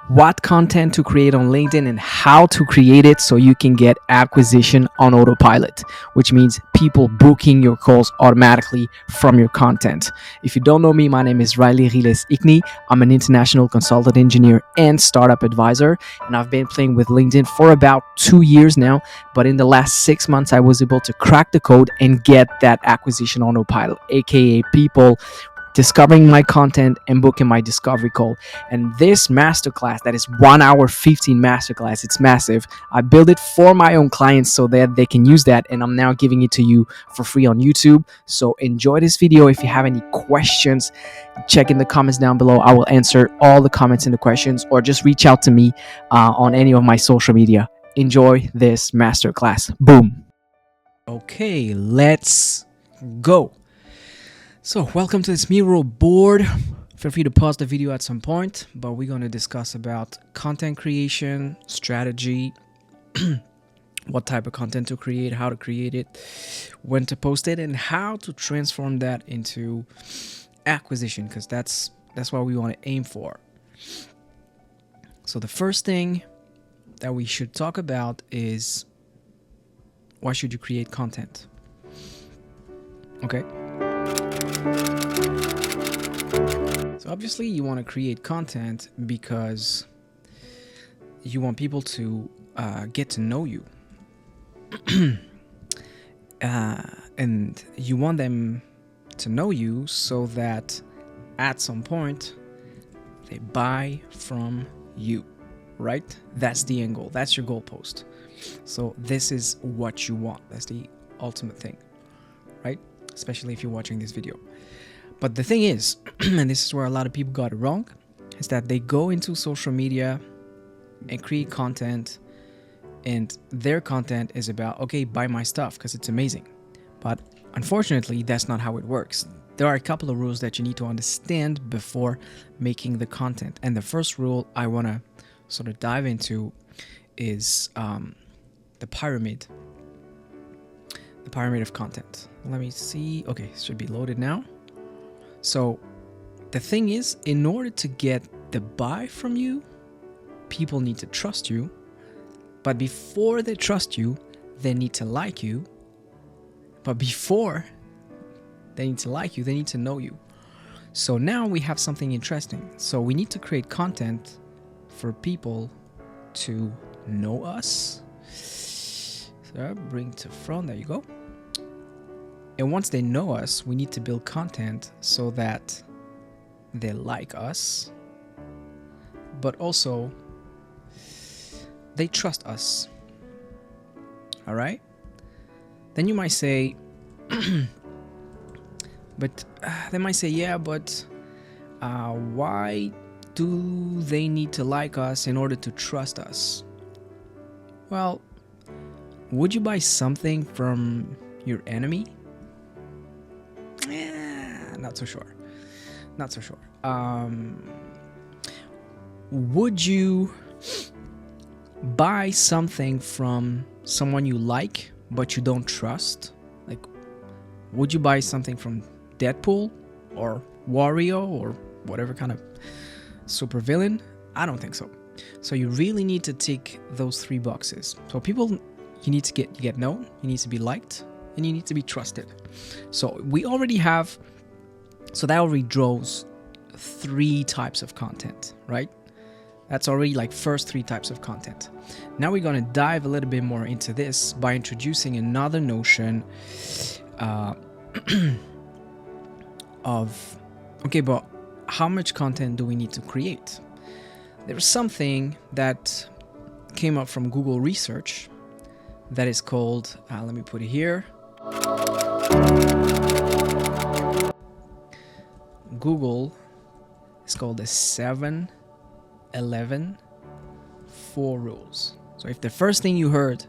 what content to create on LinkedIn and how to create it so you can get acquisition on autopilot, which means people booking your calls automatically from your content. If you don't know me, my name is Riley Riles Ikni. I'm an international consultant engineer and startup advisor, and I've been playing with LinkedIn for about 2 years now. But in the last 6 months, I was able to crack the code and get that acquisition on autopilot, aka people discovering my content and booking my discovery call. And this masterclass, that is 1 hour 15 masterclass, it's massive. I built it for my own clients so that they can use that, and I'm now giving it to you for free on YouTube. So enjoy this video. If you have any questions, check in the comments down below. I will answer all the comments and the questions, or just reach out to me on any of my social media. Enjoy this masterclass. Boom. Okay, let's go. So welcome to this Miro board. Feel free to pause the video at some point, but we're going to discuss about content creation, strategy, what type of content to create, how to create it, when to post it, and how to transform that into acquisition, because that's what we want to aim for. So the first thing that we should talk about is, why should you create content? Okay. So obviously you want to create content because you want people to get to know you. And you want them to know you so that at some point they buy from you, right? That's the end goal. That's your goalpost. So this is what you want. That's the ultimate thing, right? Especially if you're watching this video. But the thing is, and this is where a lot of people got it wrong, is that they go into social media and create content, and their content is about, okay, buy my stuff because it's amazing. But unfortunately, that's not how it works. There are a couple of rules that you need to understand before making the content. And the first rule I want to sort of dive into is the pyramid. The pyramid of content. Let me see. Okay, it should be loaded now. So the thing is, in order to get the buy from you, people need to trust you. But before they trust you, they need to like you. But before they need to like you, they need to know you. So now we have something interesting. So we need to create content for people to know us. So bring to front, there you go. And once they know us, we need to build content so that they like us, but also they trust us. All right? Then you might say, but they might say, yeah, but why do they need to like us in order to trust us? Well, would you buy something from your enemy? Not so sure. Not so sure. Would you buy something from someone you like but you don't trust? Like, would you buy something from Deadpool or Wario or whatever kind of supervillain? I don't think so. So you really need to tick those three boxes. So people, you need to get known, you need to be liked, and you need to be trusted. So we already have, so that already draws 3 types of content, right? That's already like first 3 types of content. Now we're going to dive a little bit more into this by introducing another notion of, okay, but how much content do we need to create? There's something that came up from Google research that is called, let me put it here. Google is called the 7-11-4 rules. So if the first thing you heard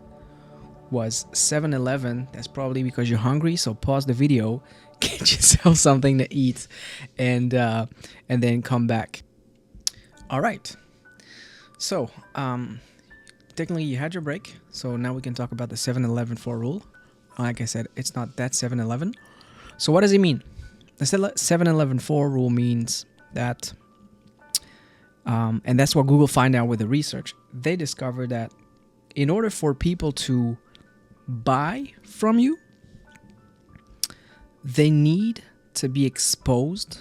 was 7-Eleven, that's probably because you're hungry. So pause the video, get yourself something to eat, and then come back. All right. So technically you had your break. So now we can talk about the 7-11-4 rule. Like I said, it's not that 7-Eleven. So what does it mean? The 7-11-4 rule means that And that's what Google find out with the research. They discovered that in order for people to buy from you, they need to be exposed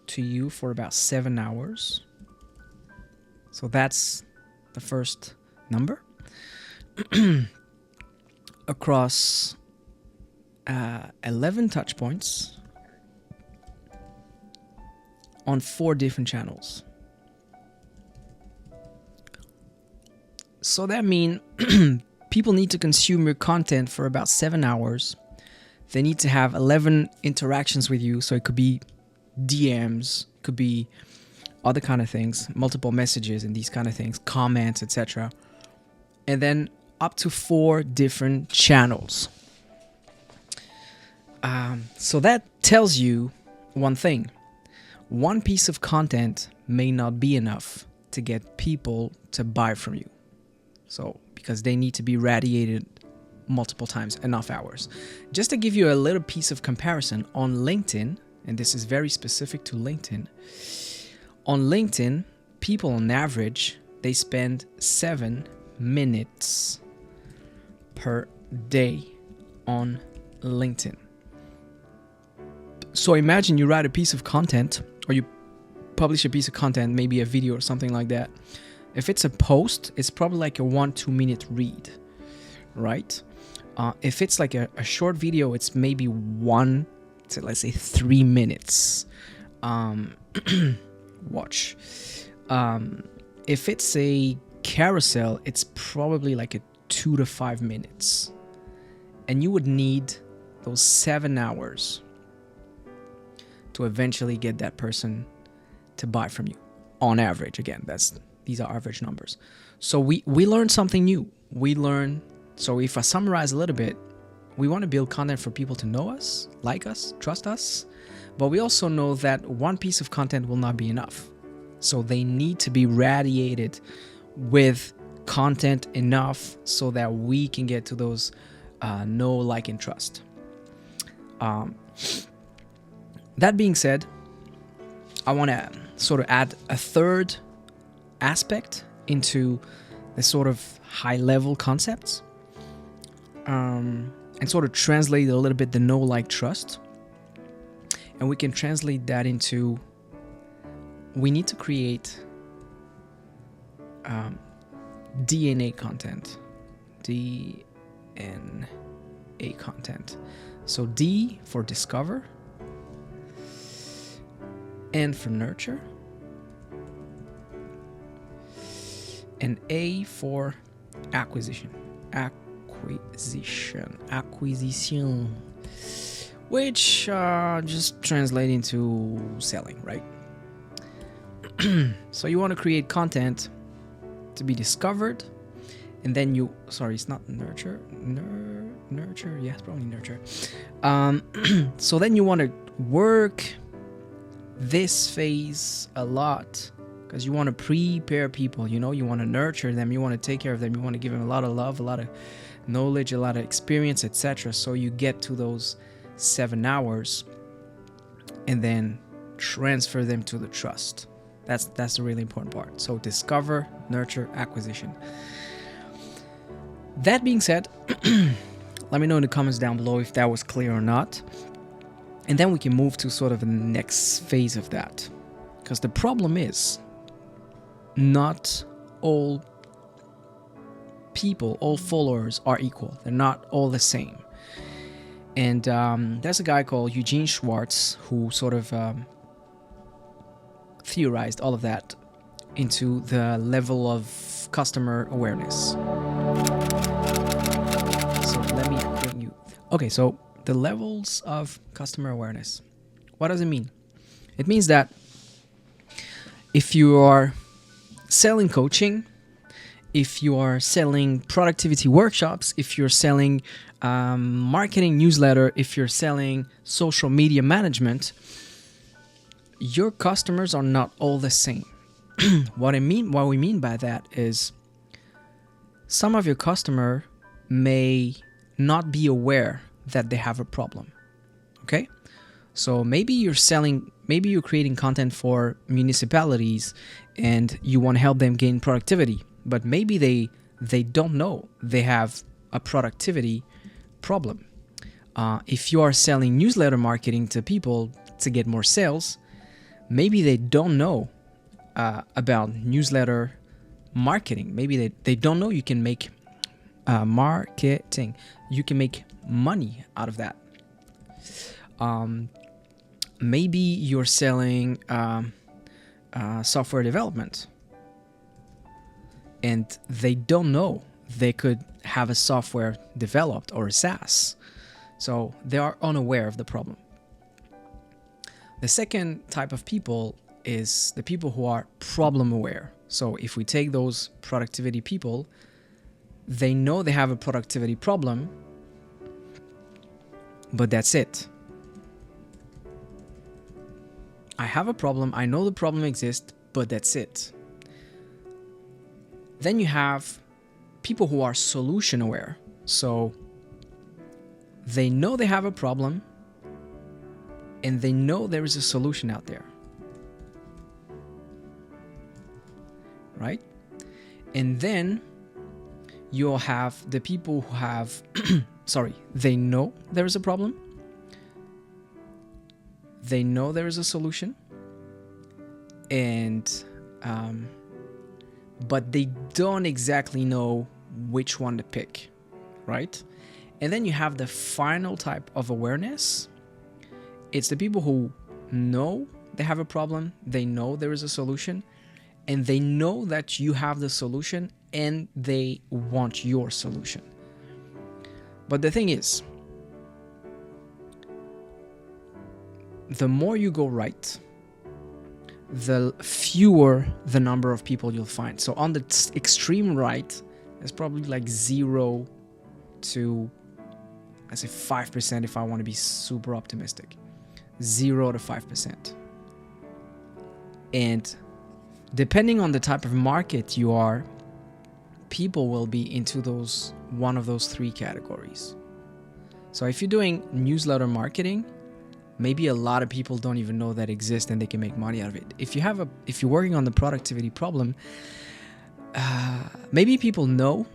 to you for about 7 hours. So that's the first number. Across 11 touch points on 4 different channels. So that means people need to consume your content for about 7 hours. They need to have 11 interactions with you. So it could be DMs, could be other kind of things, multiple messages and these kind of things, comments, etc. And then up to 4 different channels. So that tells you one thing. One piece of content may not be enough to get people to buy from you. So, because they need to be radiated multiple times, enough hours. Just to give you a little piece of comparison, on LinkedIn, and this is very specific to LinkedIn, on LinkedIn, people on average, they spend 7 minutes per day on LinkedIn. So imagine you write a piece of content, or you publish a piece of content, maybe a video or something like that. If it's a post, it's probably like a 1-2 minute read, right? If it's like a short video, it's maybe 1 to, let's say, 3 minutes watch. If it's a carousel, it's probably like a 2 to 5 minutes. And you would need those 7 hours to eventually get that person to buy from you. On average, again, these are average numbers. So we learned something new. So if I summarize a little bit, we want to build content for people to know us, like us, trust us. But we also know that one piece of content will not be enough. So they need to be radiated with content enough so that we can get to those know, like, and trust. That being said, I want to sort of add a third aspect into the sort of high-level concepts, and sort of translate a little bit the know, like, trust. And we can translate that into, we need to create DNA content. DNA content. So D for discover, N for nurture, and A for acquisition. Acquisition. Which just translate into selling, right? So you want to create content to be discovered, and then it's not nurture. Nurture, yeah, it's probably nurture. So then you want to work this phase a lot, because you want to prepare people, you want to nurture them, you want to take care of them, you want to give them a lot of love, a lot of knowledge, a lot of experience, etc. So you get to those 7 hours and then transfer them to the trust. That's the really important part. So discover, nurture, acquisition. That being said, let me know in the comments down below if that was clear or not. And then we can move to sort of the next phase of that. Because the problem is, not all people, all followers are equal. They're not all the same. And there's a guy called Eugene Schwartz who sort of theorized all of that into the level of customer awareness. So let me bring you... Okay, so the levels of customer awareness. What does it mean? It means that if you are selling coaching, if you are selling productivity workshops, if you're selling marketing newsletter, if you're selling social media management, your customers are not all the same. What we mean by that is some of your customer may not be aware that they have a problem. Okay? So maybe you're selling maybe you're creating content for municipalities and you want to help them gain productivity, but maybe they don't know they have a productivity problem. If you are selling newsletter marketing to people to get more sales, maybe they don't know about newsletter marketing. Maybe they don't know you can make marketing. You can make money out of that. Maybe you're selling software development and they don't know they could have a software developed or a SaaS. So they are unaware of the problem. The second type of people is the people who are problem aware. So if we take those productivity people, they know they have a productivity problem, but that's it. I have a problem, I know the problem exists, but that's it. Then you have people who are solution aware. So they know they have a problem and they know there is a solution out there. Right? And then you'll have the people who have, they know there is a problem. They know there is a solution. And, but they don't exactly know which one to pick. Right? And then you have the final type of awareness. It's the people who know they have a problem, they know there is a solution, and they know that you have the solution and they want your solution. But the thing is, the more you go right, the fewer the number of people you'll find. So on the extreme right, it's probably like 0 to, I say 5% if I want to be super optimistic. 0 to 5%. And depending on the type of market you are, people will be into one of those 3 categories. So if you're doing newsletter marketing, maybe a lot of people don't even know that exists and they can make money out of it. If you're working on the productivity problem, maybe people know,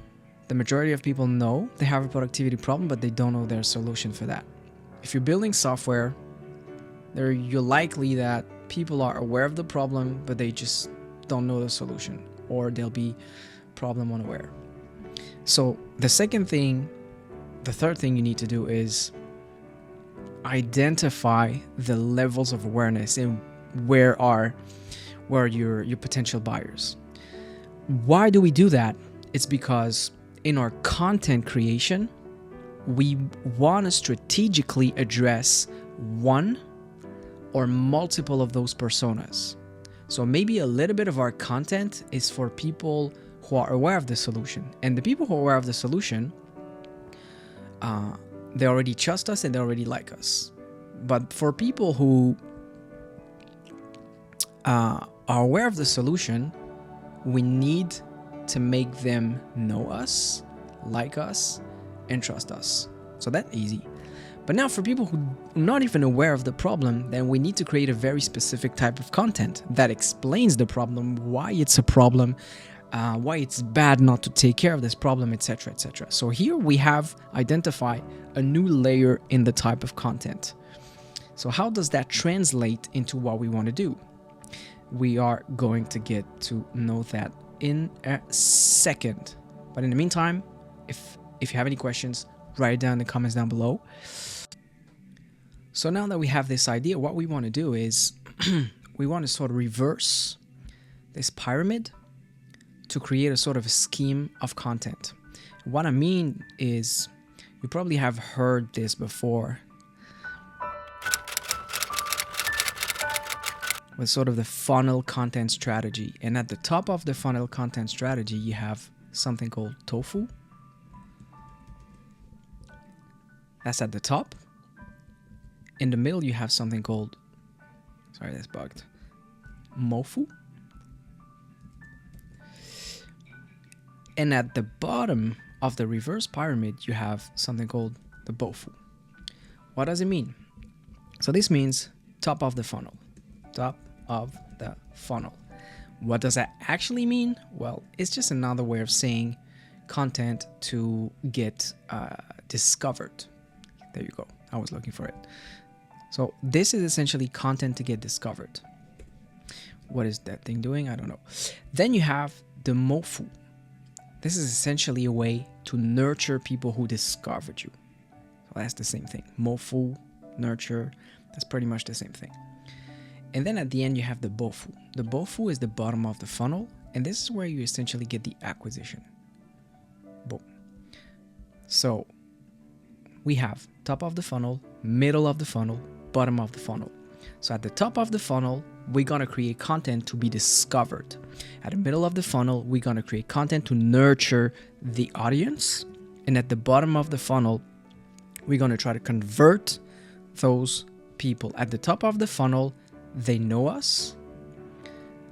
the majority of people know they have a productivity problem, but they don't know their solution for that. If you're building software, you're likely that people are aware of the problem, but they just don't know the solution, or they'll be problem unaware. So the third thing you need to do is identify the levels of awareness and where are your potential buyers. Why do we do that? It's because in our content creation, we want to strategically address one or multiple of those personas. So maybe a little bit of our content is for people who are aware of the solution. And the people who are aware of the solution, they already trust us and they already like us. But for people who are aware of the solution, we need to make them know us, like us, and trust us. So that's easy. But now for people who are not even aware of the problem, then we need to create a very specific type of content that explains the problem, why it's a problem, why it's bad not to take care of this problem, etc., etc. So here we have identified a new layer in the type of content. So how does that translate into what we want to do? We are going to get to know that in a second. But in the meantime, if you have any questions, write it down in the comments down below. So now that we have this idea, what we want to do is we want to sort of reverse this pyramid to create a sort of a scheme of content. What I mean is, you probably have heard this before, with sort of the funnel content strategy. And at the top of the funnel content strategy, you have something called tofu. That's at the top. In the middle, you have something called, sorry, that's bugged, mofu. And at the bottom of the reverse pyramid, you have something called the bofu. What does it mean? So this means top of the funnel. top of the funnel. What does that actually mean? Well, it's just another way of saying content to get discovered. There you go. I was looking for it. So this is essentially content to get discovered. What is that thing doing? I don't know. Then you have the mofu. This is essentially a way to nurture people who discovered you. So that's the same thing. Mofu, nurture, that's pretty much the same thing. And then at the end, you have the bofu. The bofu is the bottom of the funnel, and this is where you essentially get the acquisition. Boom. So we have top of the funnel, middle of the funnel, bottom of the funnel. So at the top of the funnel, we're going to create content to be discovered. At the middle of the funnel, we're going to create content to nurture the audience. And at the bottom of the funnel, we're going to try to convert those people. At the top of the funnel, they know us.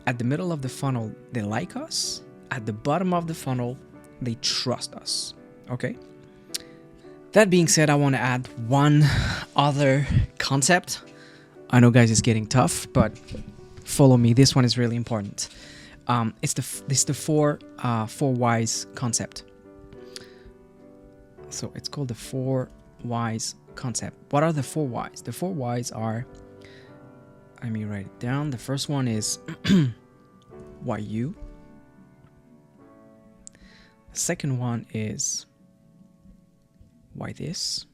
At the middle of the funnel, they like us. At the bottom of the funnel, they trust us. Okay? That being said, I want to add one other concept. I know, guys, it's getting tough, but follow me. This one is really important. It's the four whys concept. So it's called the 4 whys concept. What are the 4 whys? The 4 whys are, let me write it down. The first one is why you. The second one is why this.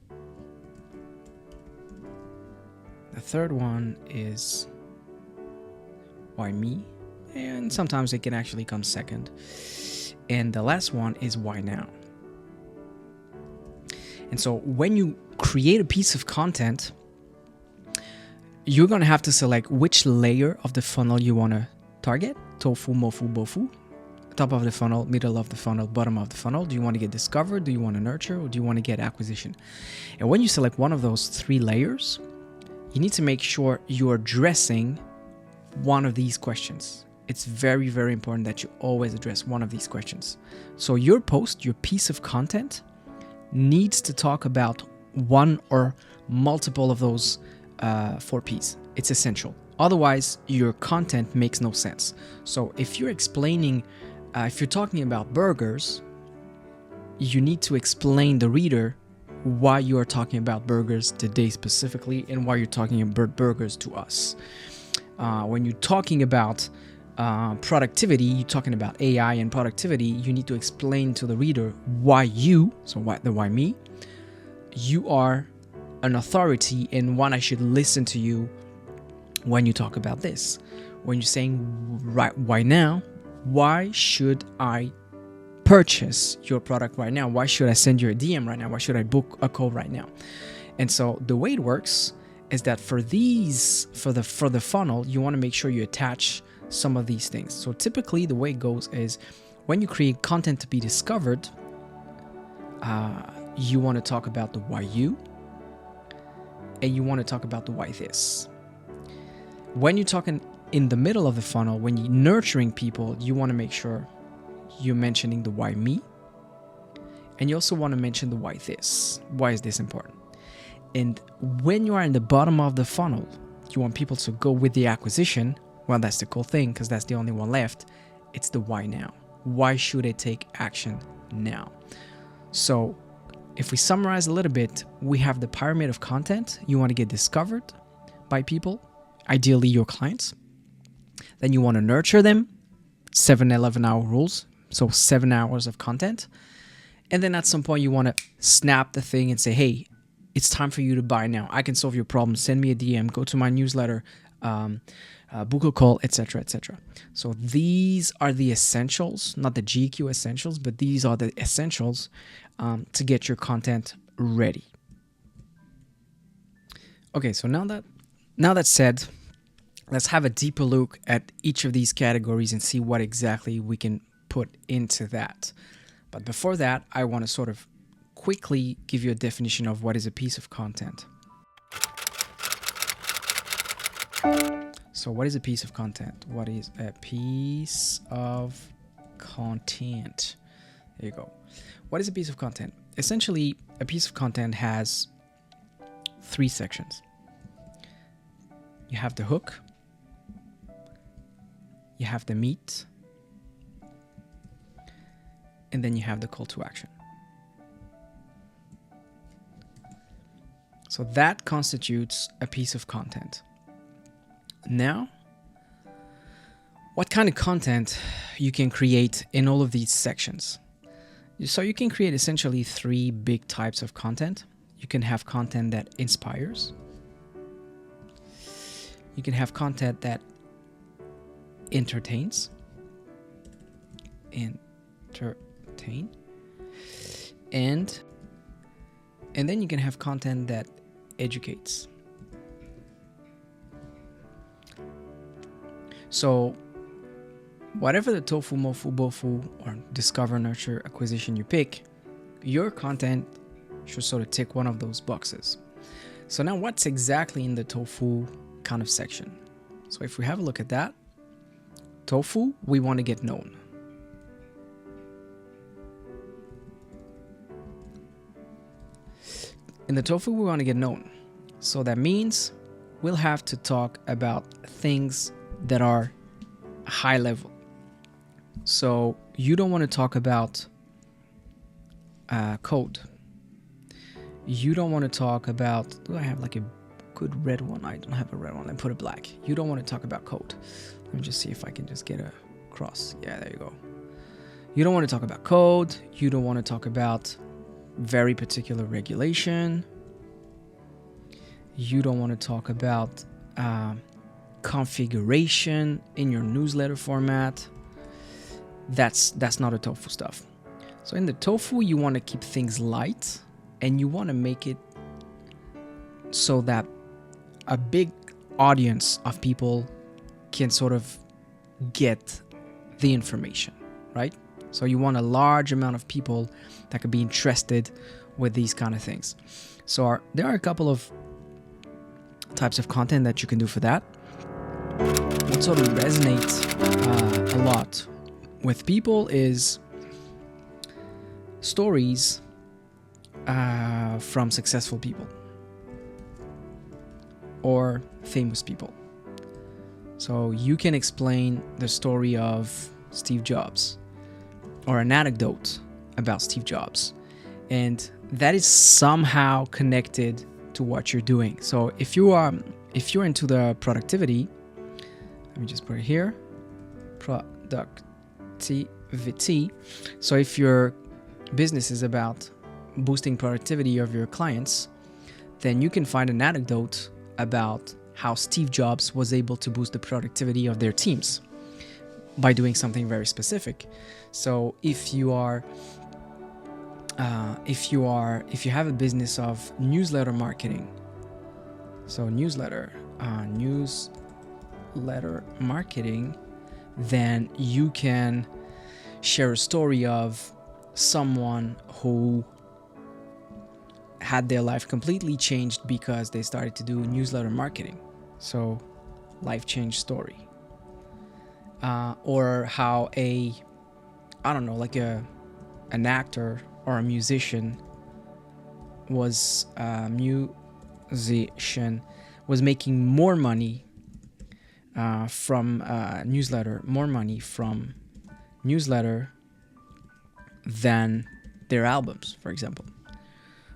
The third one is why me, and sometimes it can actually come second. And the last one is why now. And so when you create a piece of content, you're going to have to select which layer of the funnel you want to target. Tofu, mofu, bofu. Top of the funnel, middle of the funnel, bottom of the funnel. Do you want to get discovered? Do you want to nurture? Or do you want to get acquisition? And when you select one of those 3 layers, you need to make sure you're addressing one of these questions. It's very, very important that you always address one of these questions. So your post, your piece of content, needs to talk about one or multiple of those 4 P's. It's essential. Otherwise, your content makes no sense. So if you're explaining, if you're talking about burgers, you need to explain the reader why you are talking about burgers today specifically and why you're talking about burgers to us. When you're talking about productivity, you're talking about AI and productivity, you need to explain to the reader why you, so why me, you are an authority and why I should listen to you when you talk about this. When you're saying why now, why should I purchase your product right now? Why should I send you a DM right now? Why should I book a call right now? And so the way it works is that for the funnel, you want to make sure you attach some of these things. So typically the way it goes is when you create content to be discovered, you want to talk about the why you, and you want to talk about the why this. When you're talking in the middle of the funnel, when you're nurturing people, you want to make sure you're mentioning the why me, and you also want to mention the why this. Why is this important? And when you are in the bottom of the funnel, you want people to go with the acquisition. Well, that's the cool thing, because that's the only one left. It's the why now. Why should I take action now? So if we summarize a little bit, we have the pyramid of content. You want to get discovered by people, ideally your clients. Then you want to nurture them, 7-11-hour rules. So 7 hours of content. And then at some point you want to snap the thing and say, hey, it's time for you to buy now. I can solve your problem. Send me a DM, go to my newsletter, book a call, etc., etc. So these are the essentials, not the GQ essentials, but these are the essentials to get your content ready. Okay, so now that said, let's have a deeper look at each of these categories and see what exactly we can put into that. But before that, I want to sort of quickly give you a definition of what is a piece of content. So what is a piece of content? What is a piece of content? There you go. What is a piece of content? Essentially, a piece of content has 3 sections. You have the hook, you have the meat, and then you have the call to action. So that constitutes a piece of content. Now, what kind of content you can create in all of these sections? So you can create essentially 3 big types of content. You can have content that inspires. You can have content that entertains. Entertain. And then you can have content that educates. So whatever the tofu, mofu, bofu, or discover, nurture, acquisition you pick, your content should sort of tick one of those boxes. So now what's exactly in the tofu kind of section? So if we have a look at that, tofu, we want to get known. In the tofu, we want to get known. So that means we'll have to talk about things that are high level. So you don't want to talk about code. You don't want to talk about, do I have like a good red one? I don't have a red one. Let me put it black. You don't want to talk about code. Let me just see if I can just get a cross. Yeah, there you go. You don't want to talk about code. You don't want to talk about very particular regulation. You don't want to talk about configuration in your newsletter format. That's not a tofu stuff. So in the tofu, you want to keep things light, and you want to make it so that a big audience of people can sort of get the information, right? So you want a large amount of people that could be interested with these kind of things. So there are a couple of types of content that you can do for that. What sort of resonates a lot with people is stories from successful people or famous people. So you can explain the story of Steve Jobs or an anecdote about Steve Jobs, and that is somehow connected to what you're doing. So if you're into the productivity, let me just put it here, productivity. So if your business is about boosting productivity of your clients, then you can find an anecdote about how Steve Jobs was able to boost the productivity of their teams by doing something very specific. So if you have a business of newsletter marketing, so newsletter marketing, then you can share a story of someone who had their life completely changed because they started to do newsletter marketing. So life change story. Or how an actor or a musician was making more money from newsletter than their albums, for example,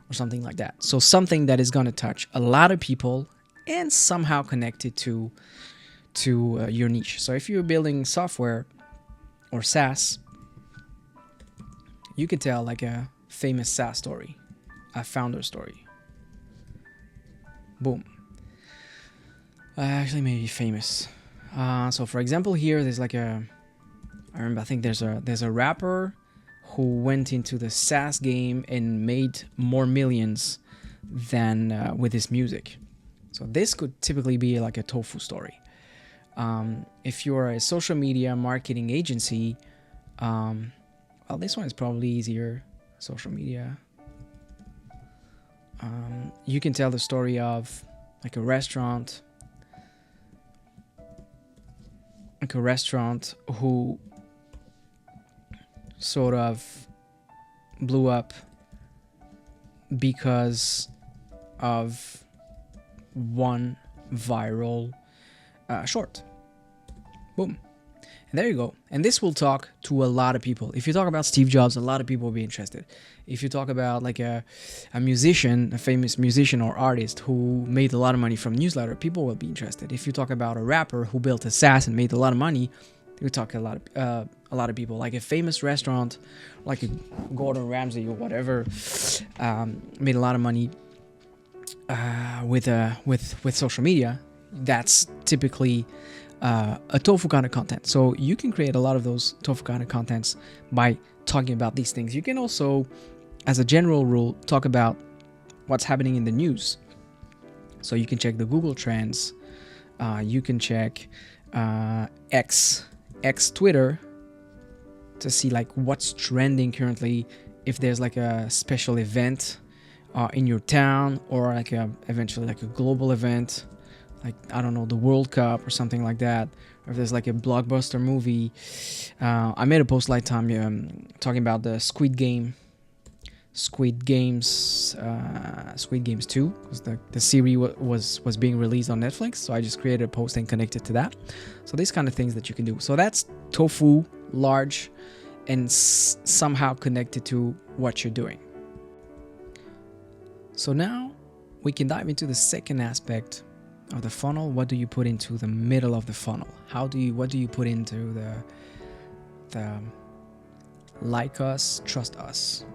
or something like that. So something that is going to touch a lot of people and somehow connected to your niche. So if you're building software or SaaS, you could tell like a famous SaaS story, a founder story. Boom. Actually, maybe famous. So for example, here there's I think there's a rapper who went into the SaaS game and made more millions than with his music. So this could typically be like a tofu story. If you're a social media marketing agency, well, this one is probably easier. Social media. You can tell the story of like a restaurant who sort of blew up because of one viral short. Boom. And there you go. And this will talk to a lot of people. If you talk about Steve Jobs, a lot of people will be interested. If you talk about like a musician, a famous musician or artist who made a lot of money from newsletter, people will be interested. If you talk about a rapper who built a SaaS and made a lot of money, we talk a lot of people. Like a famous restaurant, like a Gordon Ramsay or whatever, made a lot of money with social media. That's typically a tofu kind of content. So you can create a lot of those tofu kind of contents by talking about these things. You can also, as a general rule, talk about what's happening in the news. So you can check the Google Trends. You can check X Twitter to see like what's trending currently. If there's like a special event in your town, or like eventually like a global event, like, I don't know, the World Cup or something like that, or if there's like a blockbuster movie. I made a post last time talking about the Squid Games 2, because the series was being released on Netflix. So I just created a post and connected to that. So these kind of things that you can do. So that's tofu, large, and somehow connected to what you're doing. So now we can dive into the second aspect of the funnel. What do you put into the middle of the funnel? What do you put into the like us, trust us,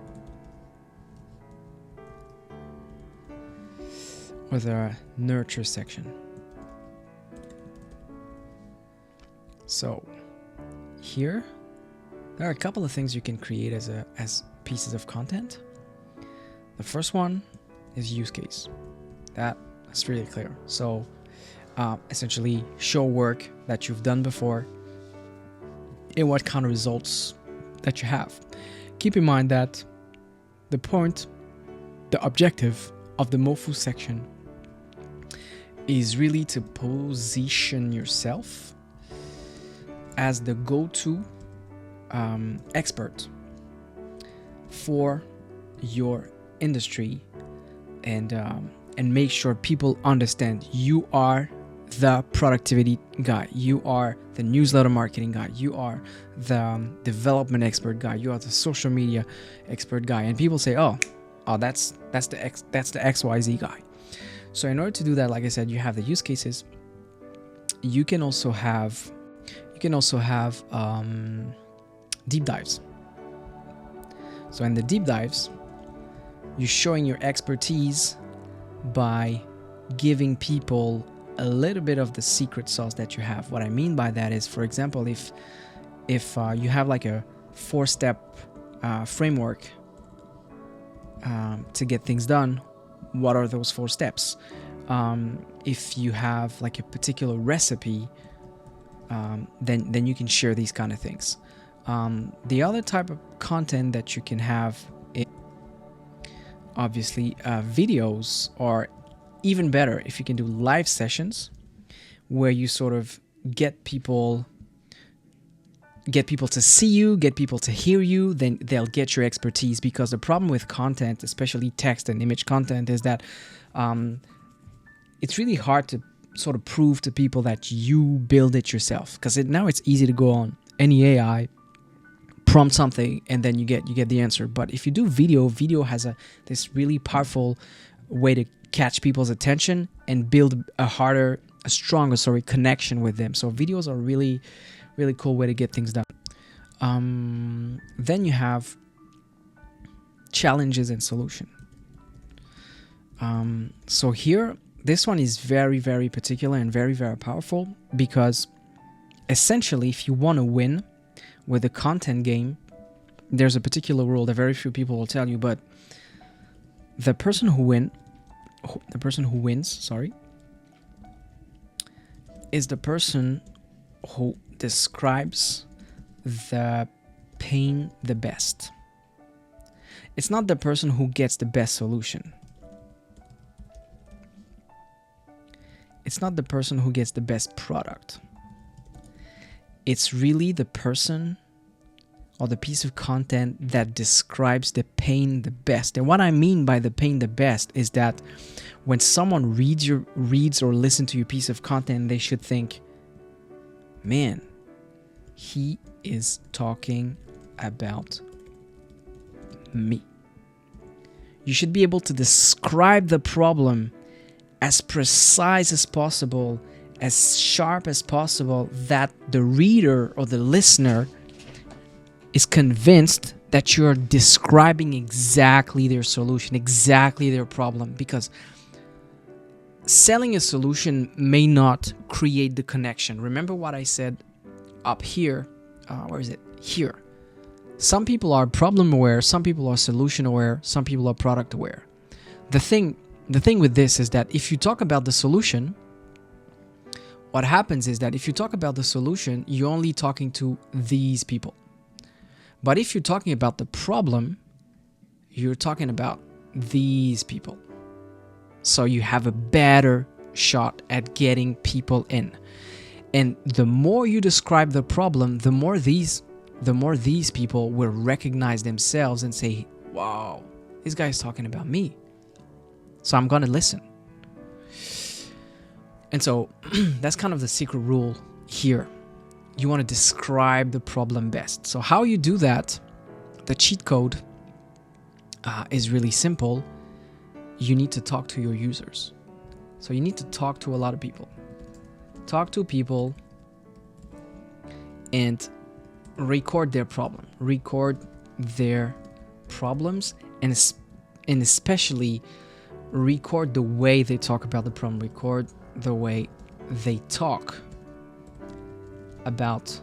or the nurture section? So here there are a couple of things you can create as pieces of content. The first one is use case. That's really clear. So essentially show work that you've done before and what kind of results that you have. Keep in mind that the objective of the Mofu section is really to position yourself as the go-to expert for your industry, and make sure people understand you are the productivity guy, you are the newsletter marketing guy, you are the development expert guy, you are the social media expert guy, and people say, oh, that's the XYZ guy. So in order to do that, like I said, you have the use cases. You can also have deep dives. So in the deep dives, you're showing your expertise by giving people a little bit of the secret sauce that you have. What I mean by that is, for example, if you have like a 4-step framework to get things done, what are those 4 steps? If you have like a particular recipe, then you can share these kind of things. The other type of content that you can have is obviously videos, or even better if you can do live sessions where you sort of get people to see you, get people to hear you, then they'll get your expertise. Because the problem with content, especially text and image content, is that it's really hard to sort of prove to people that you build it yourself, because now it's easy to go on any AI, prompt something, and then you get the answer. But if you do video has this really powerful way to catch people's attention and build a stronger connection with them. So videos are really, really cool way to get things done. Then you have challenges and solution. So here, this one is very, very particular and very, very powerful, because essentially, if you want to win with the content game, there's a particular rule that very few people will tell you, but the person who wins, is the person who describes the pain the best. It's not the person who gets the best solution. It's not the person who gets the best product. It's really the person or the piece of content that describes the pain the best. And what I mean by the pain the best is that when someone reads or listens to your piece of content, they should think, man, he is talking about me. You should be able to describe the problem as precise as possible, as sharp as possible, that the reader or the listener is convinced that you're describing exactly their solution, exactly their problem. Because selling a solution may not create the connection. Remember what I said up here? Where is it? Here. Some people are problem aware, some people are solution aware, some people are product aware. The thing with this is that if you talk about the solution, what happens is that if you talk about the solution, you're only talking to these people. But if you're talking about the problem, you're talking about these people. So you have a better shot at getting people in. And the more you describe the problem, the more these people will recognize themselves and say, wow, this guy's talking about me. So I'm going to listen. And so that's kind of the secret rule here. You want to describe the problem best. So how you do that, the cheat code is really simple. You need to talk to your users. So you need to talk to a lot of people. Talk to people and record their problem. Record their problems and especially record the way they talk about the problem. Record the way they talk about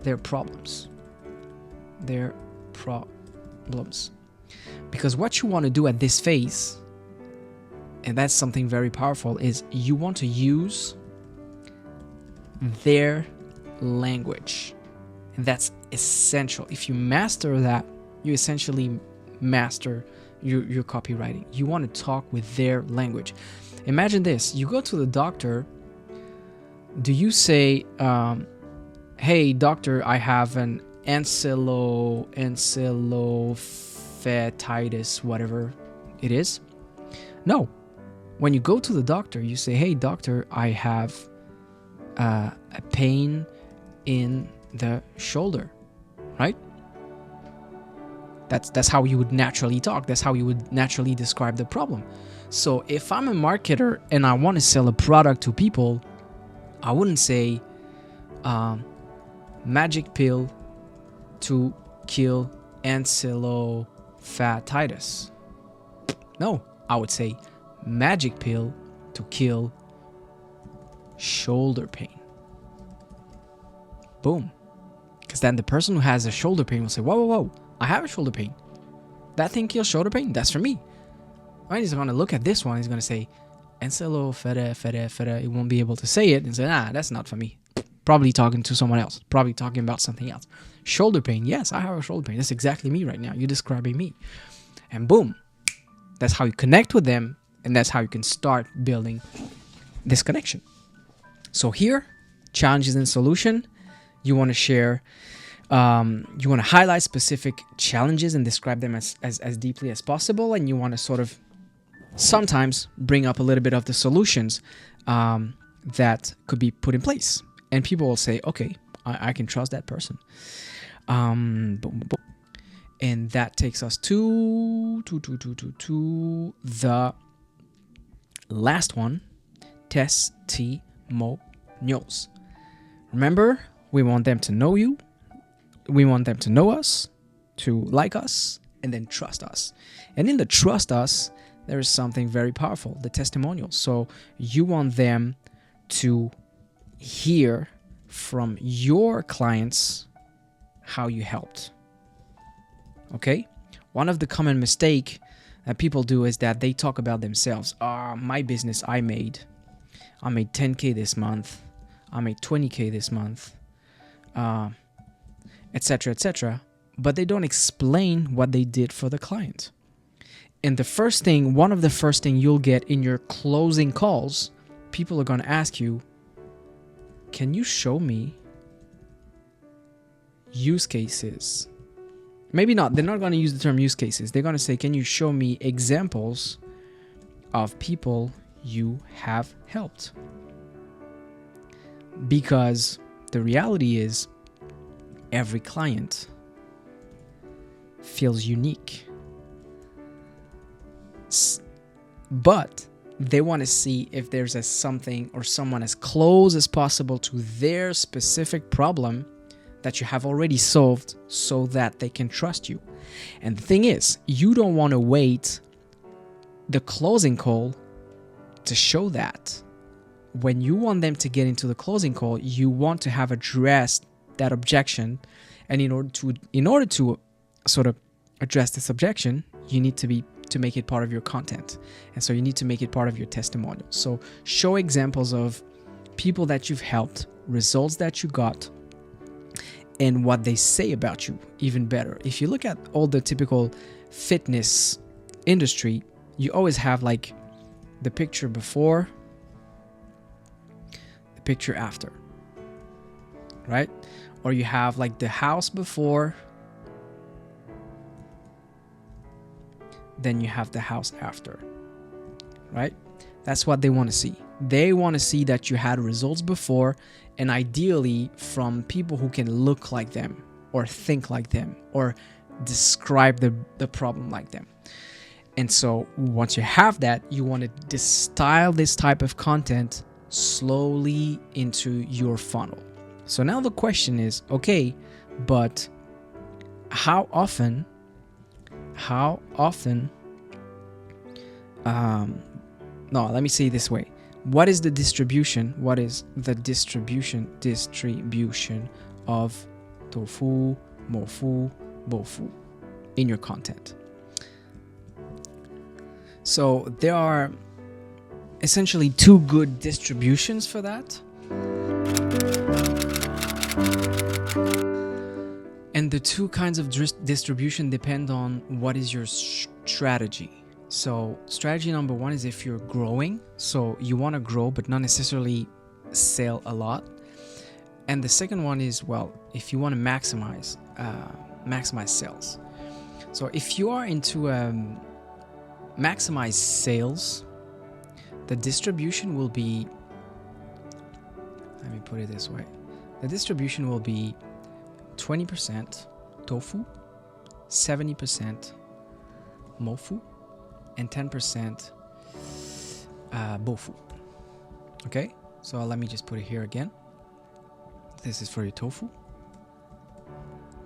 their problems. Their problems. Because what you want to do at this phase, and that's something very powerful, is you want to use their language. And that's essential. If you master that, you essentially master your copywriting. You want to talk with their language. Imagine this. You go to the doctor. Do you say, hey, doctor, I have an ancylophytitis, whatever it is? No. When you go to the doctor, you say, hey, doctor, I have a pain in the shoulder, right? That's how you would naturally talk. That's how you would naturally describe the problem. So if I'm a marketer and I want to sell a product to people, I wouldn't say magic pill to kill ancylophytitis. No, I would say magic pill to kill shoulder pain. Boom. Because then the person who has a shoulder pain will say, whoa, I have a shoulder pain. That thing kills shoulder pain? That's for me. Right? He's going to look at this one. He's going to say, ancylophytitis. He won't be able to say it and say, that's not for me. Probably talking to someone else. Probably talking about something else. Shoulder pain. Yes, I have a shoulder pain. That's exactly me right now. You're describing me. And boom. That's how you connect with them. And that's how you can start building this connection. So here, challenges and solution. You want to share, you want to highlight specific challenges and describe them as deeply as possible. And you want to sort of sometimes bring up a little bit of the solutions that could be put in place. And people will say, okay, I can trust that person. And that takes us to the last one, testimonials. Remember, we want them to know you. We want them to know us, to like us, and then trust us. And in the trust us, there is something very powerful, the testimonials. So you want them to hear from your clients how you helped. Okay? One of the common mistake that people do is that they talk about themselves. My business, I made 10K this month. I made 20K this month. Etc., etc. But they don't explain what they did for the client. And one of the first thing you'll get in your closing calls, people are going to ask you, can you show me use cases? Maybe not. They're not going to use the term use cases. They're going to say, can you show me examples of people you have helped? Because the reality is, every client feels unique. But they want to see if there's something or someone as close as possible to their specific problem that you have already solved so that they can trust you. And the thing is, you don't want to wait the closing call to show that. When you want them to get into the closing call, you want to have addressed that objection. And in order to sort of address this objection, you need to make it part of your content. And so you need to make it part of your testimonial. So show examples of people that you've helped, results that you got, and what they say about you even better. If you look at all the typical fitness industry, you always have like the picture before, the picture after, right? Or you have like the house before, then you have the house after, right? That's what they want to see. They want to see that you had results before, and ideally from people who can look like them or think like them or describe the problem like them. And so once you have that, you want to distill this type of content slowly into your funnel. So now the question is, okay, but how often, no, let me say it this way. What is the distribution? What is the distribution of tofu, mofu, bofu in your content? So there are essentially two good distributions for that. And the two kinds of distribution depend on what is your strategy. So strategy number one is if you're growing. So you want to grow, but not necessarily sell a lot. And the second one is, well, if you want to maximize sales. So if you are into maximize sales, the distribution will be, let me put it this way. The distribution will be 20% tofu, 70% mofu, and 10% bofu. Okay, so let me just put it here again. This is for your tofu,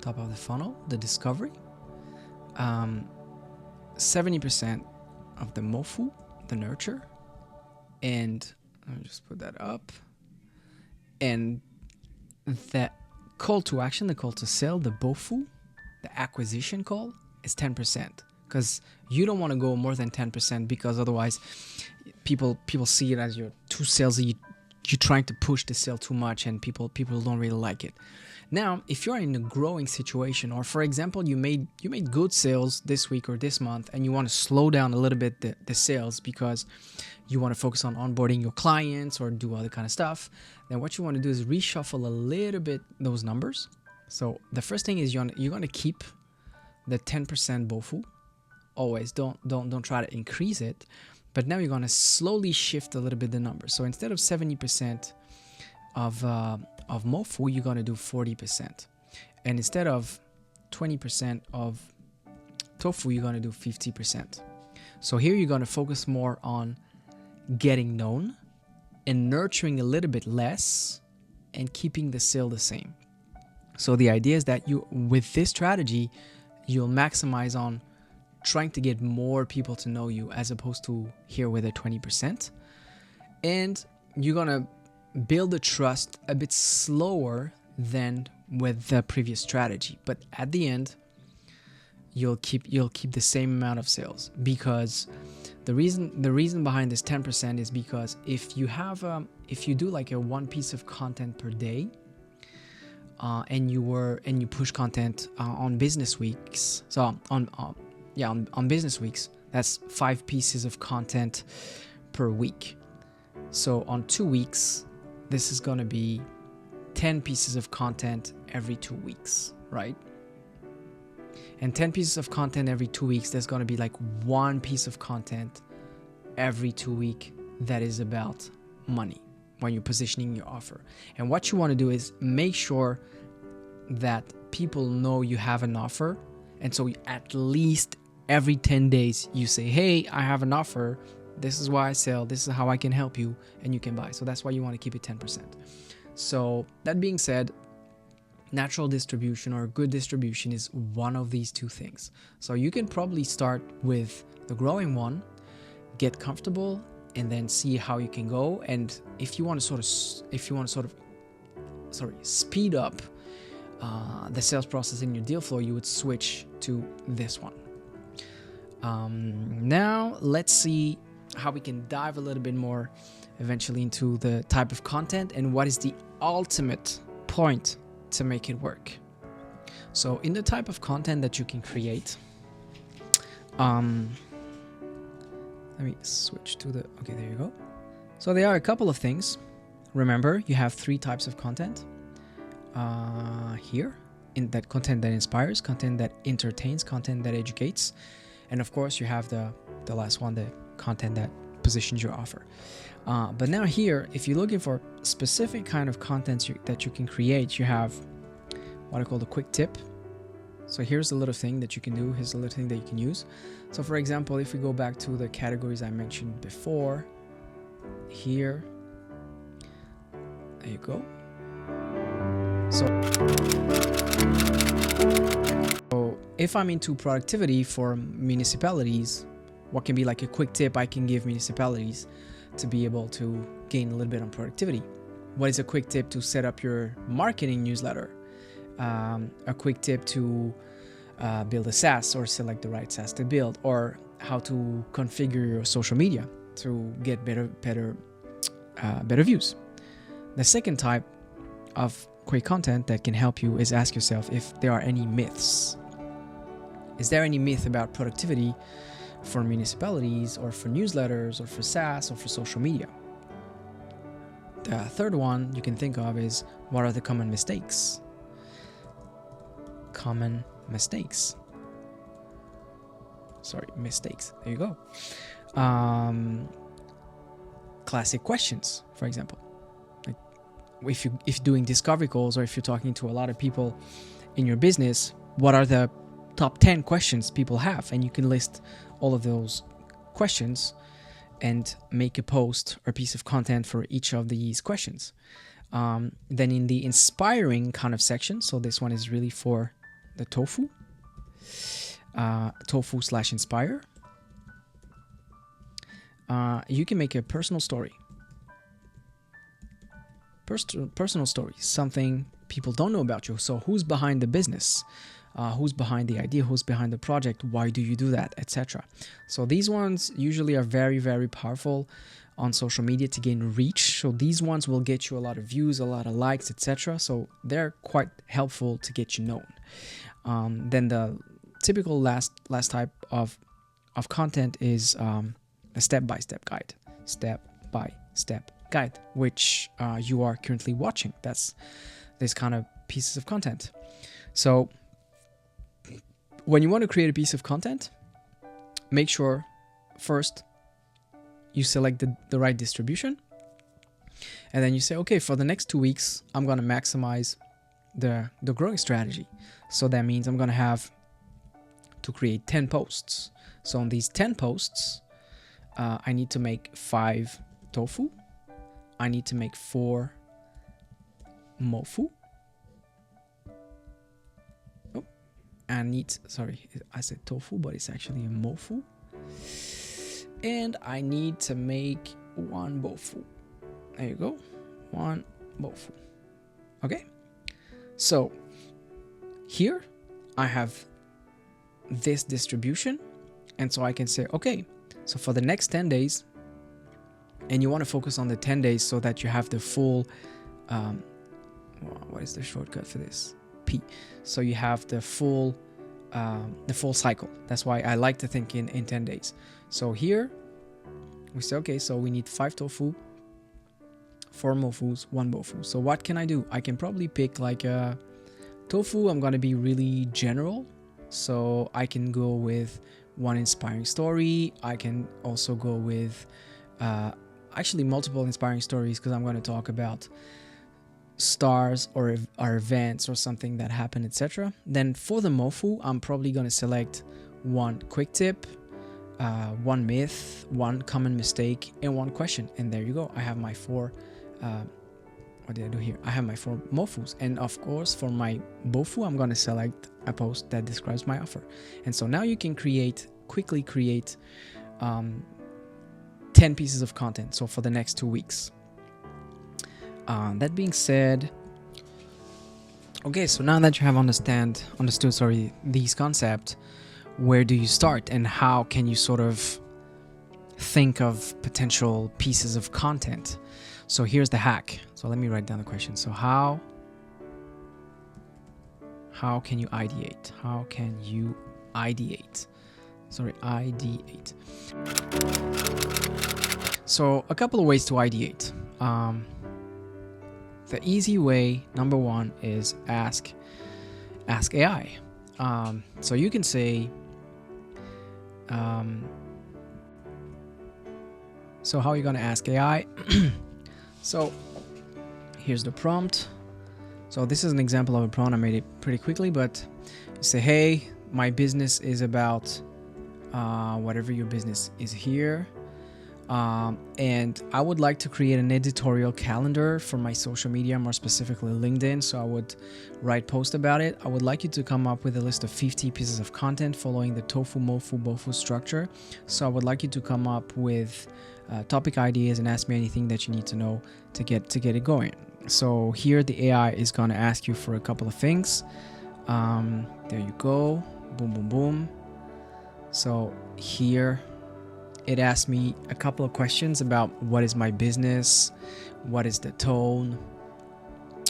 top of the funnel, the discovery. 70% of the mofu, the nurture, and let me just put that up. And the call to action, the call to sell, the bofu, the acquisition call is 10%. Because you don't want to go more than 10%, because otherwise people see it as you're too salesy, you're trying to push the sale too much, and people don't really like it. Now, if you're in a growing situation, or for example, you made good sales this week or this month, and you want to slow down a little bit the sales because you want to focus on onboarding your clients or do other kind of stuff, then what you want to do is reshuffle a little bit those numbers. So the first thing is you're going to keep the 10% bofu. Always don't try to increase it, but now you're going to slowly shift a little bit the numbers. So instead of 70% of mofu, you're going to do 40%, and instead of 20% of tofu, you're going to do 50%. So here you're going to focus more on getting known and nurturing a little bit less and keeping the sale the same. So the idea is that with this strategy, you'll maximize on trying to get more people to know you, as opposed to here with a 20%. And you're going to build the trust a bit slower than with the previous strategy. But at the end, you'll keep the same amount of sales, because the reason behind this 10% is because if you do like a one piece of content per day, and you push content on business weeks, so on business weeks, that's 5 pieces of content per week. So on 2 weeks, this is going to be 10 pieces of content every 2 weeks, right? And 10 pieces of content every 2 weeks, there's going to be like 1 piece of content every 2 weeks that is about money when you're positioning your offer. And what you want to do is make sure that people know you have an offer. And so at least every 10 days you say, hey, I have an offer. This is why I sell. This is how I can help you, and you can buy. So that's why you want to keep it 10%. So that being said, natural distribution or good distribution is one of these two things. So you can probably start with the growing one, get comfortable, and then see how you can go. And if you want to speed up the sales process in your deal flow, you would switch to this one. Now let's see how we can dive a little bit more eventually into the type of content and what is the ultimate point to make it work. So in the type of content that you can create, let me switch to the, okay, there you go. So there are a couple of things. Remember, you have 3 types of content here. In that content that inspires, content that entertains, content that educates, and of course you have the last one, the content that positions your offer. But now here, if you're looking for specific kind of content that you can create, you have what I call the quick tip. So here's a little thing that you can do. Here's a little thing that you can use. So for example, if we go back to the categories I mentioned before, here, there you go. So if I'm into productivity for municipalities, what can be like a quick tip I can give municipalities to be able to gain a little bit on productivity? What is a quick tip to set up your marketing newsletter? A quick tip to build a SaaS or select the right SaaS to build, or how to configure your social media to get better views. The second type of quick content that can help you is ask yourself if there are any myths. Is there any myth about productivity for municipalities or for newsletters or for SaaS or for social media? The third one you can think of is, what are the common mistakes? Mistakes. There you go. Classic questions, for example. Like if you're doing discovery calls, or if you're talking to a lot of people in your business, what are the top 10 questions people have? And you can list all of those questions and make a post or piece of content for each of these questions. Then in the inspiring kind of section, so this one is really for the tofu / inspire. You can make a personal story. Personal story, something people don't know about you. So who's behind the business? Who's behind the idea? Who's behind the project? Why do you do that? Etc. So these ones usually are very, very powerful on social media to gain reach. So these ones will get you a lot of views, a lot of likes, etc. So they're quite helpful to get you known. Then the typical last type of content is a step-by-step guide. Step-by-step guide, which you are currently watching. That's this kind of pieces of content. So when you want to create a piece of content, make sure first you select the right distribution, and then you say, okay, for the next 2 weeks, I'm going to maximize the growing strategy. So that means I'm going to have to create 10 posts. So on these 10 posts, I need to make 5 tofu. I need to make 4 mofu. I said tofu, but it's actually a mofu. And I need to make 1 bofu. There you go. 1 bofu. Okay. So here I have this distribution. And so I can say, okay, so for the next 10 days, and you want to focus on the 10 days so that you have the full, what is the shortcut for this? P. So you have the full cycle. That's why I like to think in 10 days. So here we say, okay, so we need 5 tofu, 4 mofus, 1 bofu. So what can I do? I can probably pick like a tofu. I'm going to be really general. So I can go with 1 inspiring story. I can also go with actually multiple inspiring stories, because I'm going to talk about stars or events or something that happen, etc. Then for the mofu, I'm probably going to select one quick tip, one myth, one common mistake, and one question. And there you go. I have my four. What did I do here? I have my four mofus. And of course, for my bofu, I'm going to select a post that describes my offer. And so now you can quickly create 10 pieces of content. So for the next 2 weeks. That being said, okay, so now that you have understood these concepts, where do you start and how can you sort of think of potential pieces of content? So here's the hack. So let me write down the question. So how can you ideate? How can you ideate? Ideate. So a couple of ways to ideate. The easy way, number one, is ask AI. So you can say, so how are you going to ask AI? So here's the prompt. So this is an example of a prompt. I made it pretty quickly, but you say, hey, my business is about whatever your business is here. And I would like to create an editorial calendar for my social media, more specifically LinkedIn. So I would write posts about it. I would like you to come up with a list of 50 pieces of content following the tofu, mofu, bofu structure. So I would like you to come up with topic ideas and ask me anything that you need to know to get it going. So here the AI is going to ask you for a couple of things. There you go. Boom, boom, boom. So here it asked me a couple of questions about what is my business, what is the tone,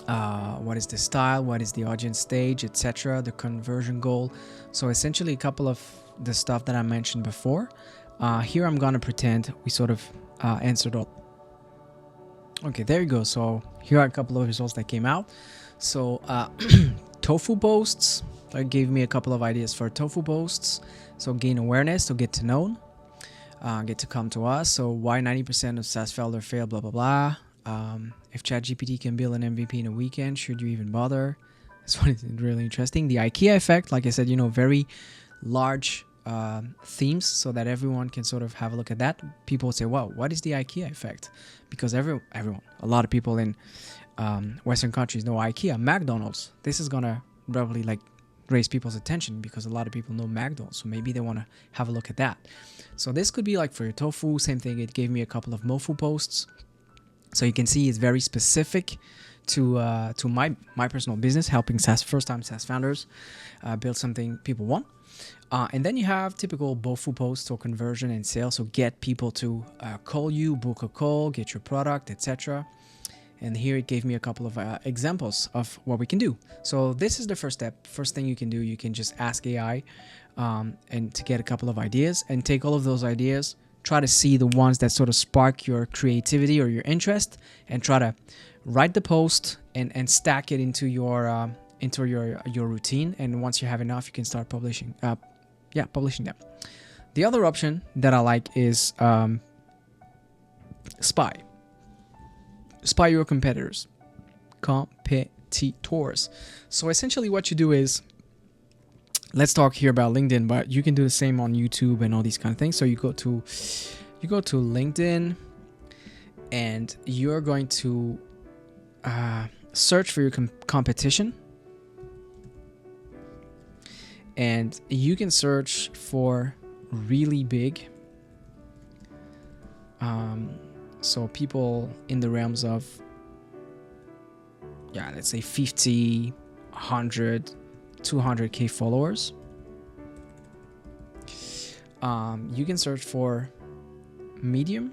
what is the style, what is the audience stage, etc., the conversion goal. So essentially a couple of the stuff that I mentioned before. Here I'm going to pretend we sort of answered all. Okay, there you go. So here are a couple of results that came out. So tofu posts, that gave me a couple of ideas for tofu posts. So gain awareness, so get to know. Get to come to us. So why 90% of SaaS failure fail, blah, blah, blah. If ChatGPT can build an MVP in a weekend, should you even bother? This one is really interesting. The IKEA effect, like I said, very large themes so that everyone can sort of have a look at that. People say, wow, what is the IKEA effect? Because everyone, a lot of people in Western countries know IKEA, McDonald's. This is going to probably raise people's attention because a lot of people know McDonald's. So maybe they want to have a look at that. So this could be like for your tofu, same thing. It gave me a couple of mofu posts. So you can see it's very specific to my personal business, helping first-time SaaS founders build something people want. And then you have typical bofu posts or conversion and sales. So get people to call you, book a call, get your product, etc. And here it gave me a couple of examples of what we can do. So this is the first step. First thing you can do, you can just ask AI and to get a couple of ideas and take all of those ideas, try to see the ones that sort of spark your creativity or your interest and try to write the post and stack it into your routine. And once you have enough, you can start publishing them. The other option that I like is spy your competitors. So essentially what you do is, let's talk here about LinkedIn, but you can do the same on YouTube and all these kind of things. So you go to LinkedIn and you're going to search for your competition. And you can search for really big. So people in the realms of, let's say 50, 100, 200K followers. You can search for medium.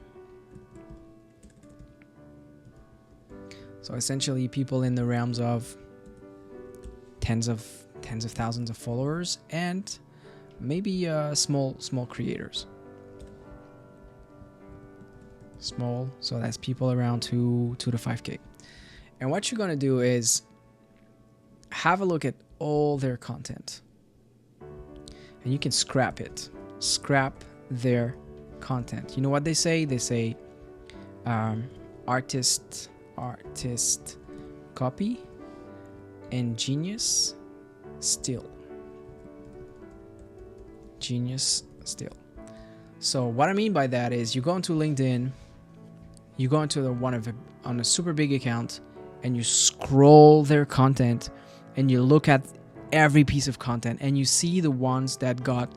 So essentially people in the realms of tens of thousands of followers and maybe small creators. Small, so that's people around 2 to 5K. And what you're going to do is have a look at all their content. And you can scrap it. Scrap their content. You know what they say? They say artist copy, and genius still. Genius still. So what I mean by that is you go into LinkedIn, you go into on a super big account, and you scroll their content, and you look at every piece of content, and you see the ones that got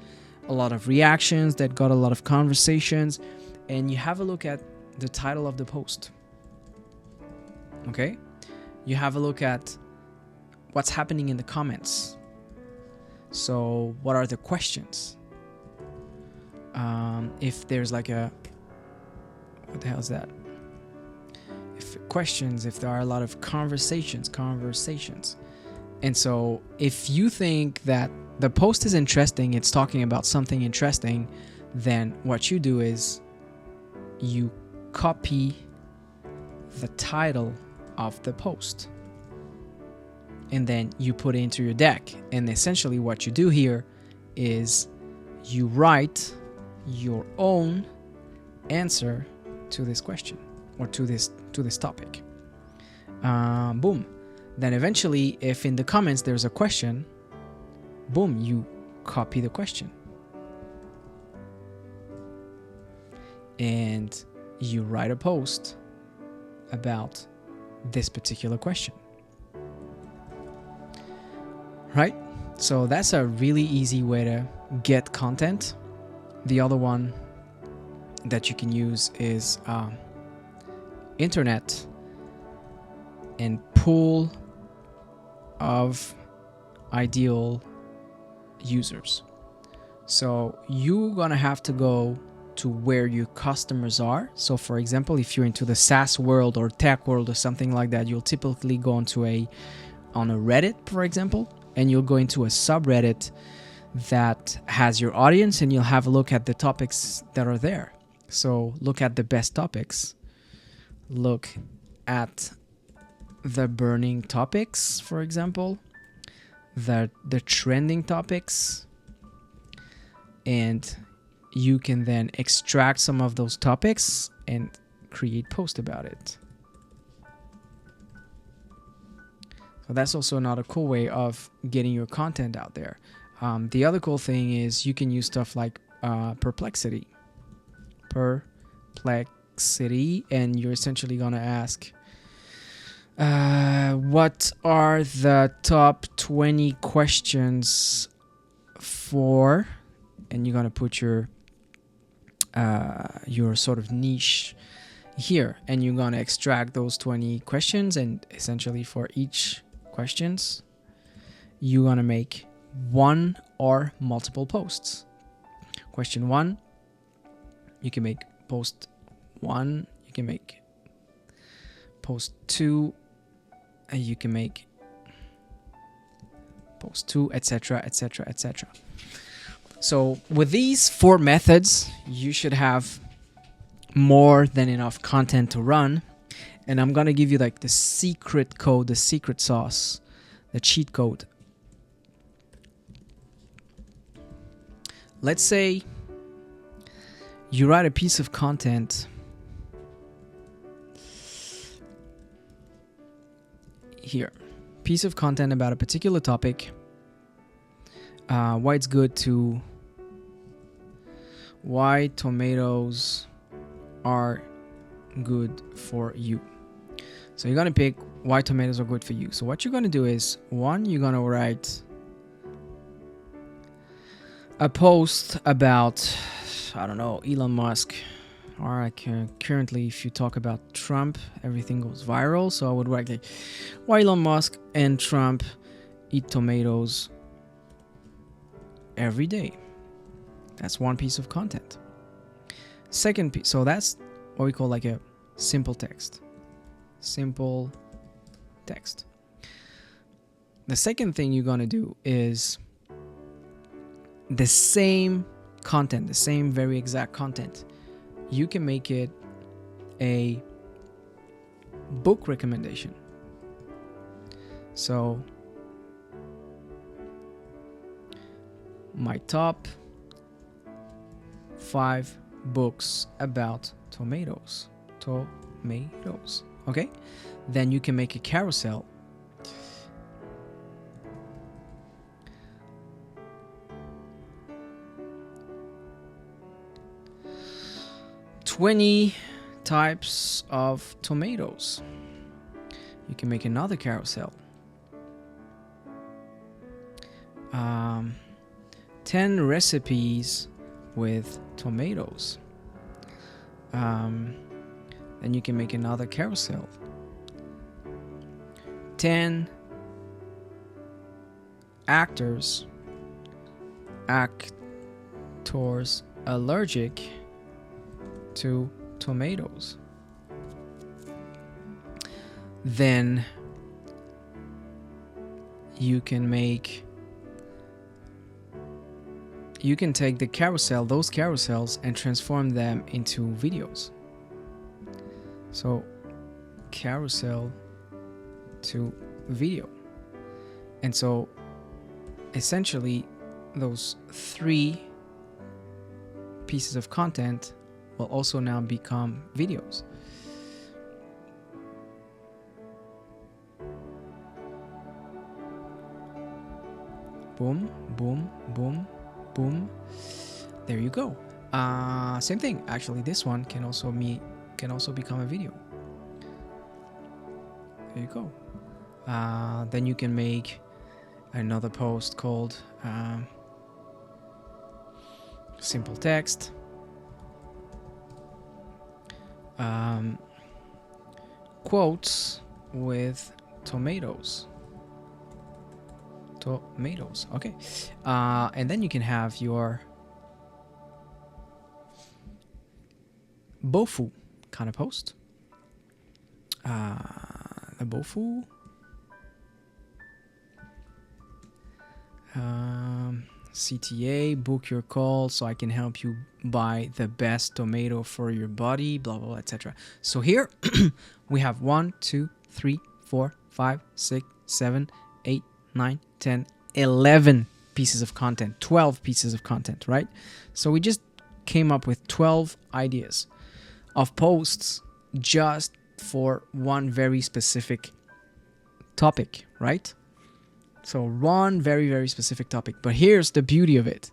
a lot of reactions, that got a lot of conversations, and you have a look at the title of the post. Okay? You have a look at what's happening in the comments. So what are the questions? If there's like what the hell is that? If there are a lot of conversations. And so if you think that the post is interesting, it's talking about something interesting, then what you do is you copy the title of the post and then you put it into your deck. And essentially what you do here is you write your own answer to this question or to this topic. Boom. Then eventually, if in the comments there's a question, boom, you copy the question and you write a post about this particular question. Right? So that's a really easy way to get content. The other one that you can use is internet and pool of ideal users. So you're gonna have to go to where your customers are. So for example, if you're into the SaaS world or tech world or something like that, you'll typically go on a Reddit, for example, and you'll go into a subreddit that has your audience, and you'll have a look at the topics that are there. So look at the best topics. Look at the burning topics, for example, the trending topics, and you can then extract some of those topics and create posts about it. So that's also another cool way of getting your content out there. The other cool thing is you can use stuff like Perplexity, and you're essentially going to ask, what are the top 20 questions for, and you're going to put your sort of niche here, and you're going to extract those 20 questions, and essentially for each questions, you're going to make one or multiple posts. Question 1, you can make post 1, you can make post 2, and you can make post 2, etc., etc., etc. So with these 4 methods, you should have more than enough content to run. And I'm going to give you like the secret code, the secret sauce, the cheat code. Let's say you write a piece of content here. Piece of content about a particular topic. Why tomatoes are good for you. So you're going to pick why tomatoes are good for you. So what you're going to do is, 1, you're going to write a post about, I don't know, Elon Musk. Or currently, if you talk about Trump, everything goes viral. So I would write like, why Elon Musk and Trump eat tomatoes every day. That's one piece of content. Second piece, so that's what we call like a simple text. Simple text. The second thing you're going to do is the same content, the same very exact content. You can make it a book recommendation. So my top 5 books about tomatoes. Okay? Then you can make a carousel 20 types of tomatoes. You can make another carousel. 10 recipes with tomatoes. Then you can make another carousel. 10 actors allergic to tomatoes. Then you can take those carousels, and transform them into videos. So carousel to video. And so essentially those 3 pieces of content will also now become videos. Boom, boom, boom, boom. There you go. Same thing. Actually, this one can also become a video. There you go. Then you can make another post called simple text. Quotes with tomatoes. Okay. And then you can have your bofu kind of post. The bofu. CTA, book your call so I can help you buy the best tomato for your body, blah, blah, blah, etc. So here we have 1, 2, 3, 4, 5, 6, 7, 8, 9, 10, 11 pieces of content, 12 pieces of content, right? So we just came up with 12 ideas of posts just for one very specific topic, right? So one very, very specific topic. But here's the beauty of it.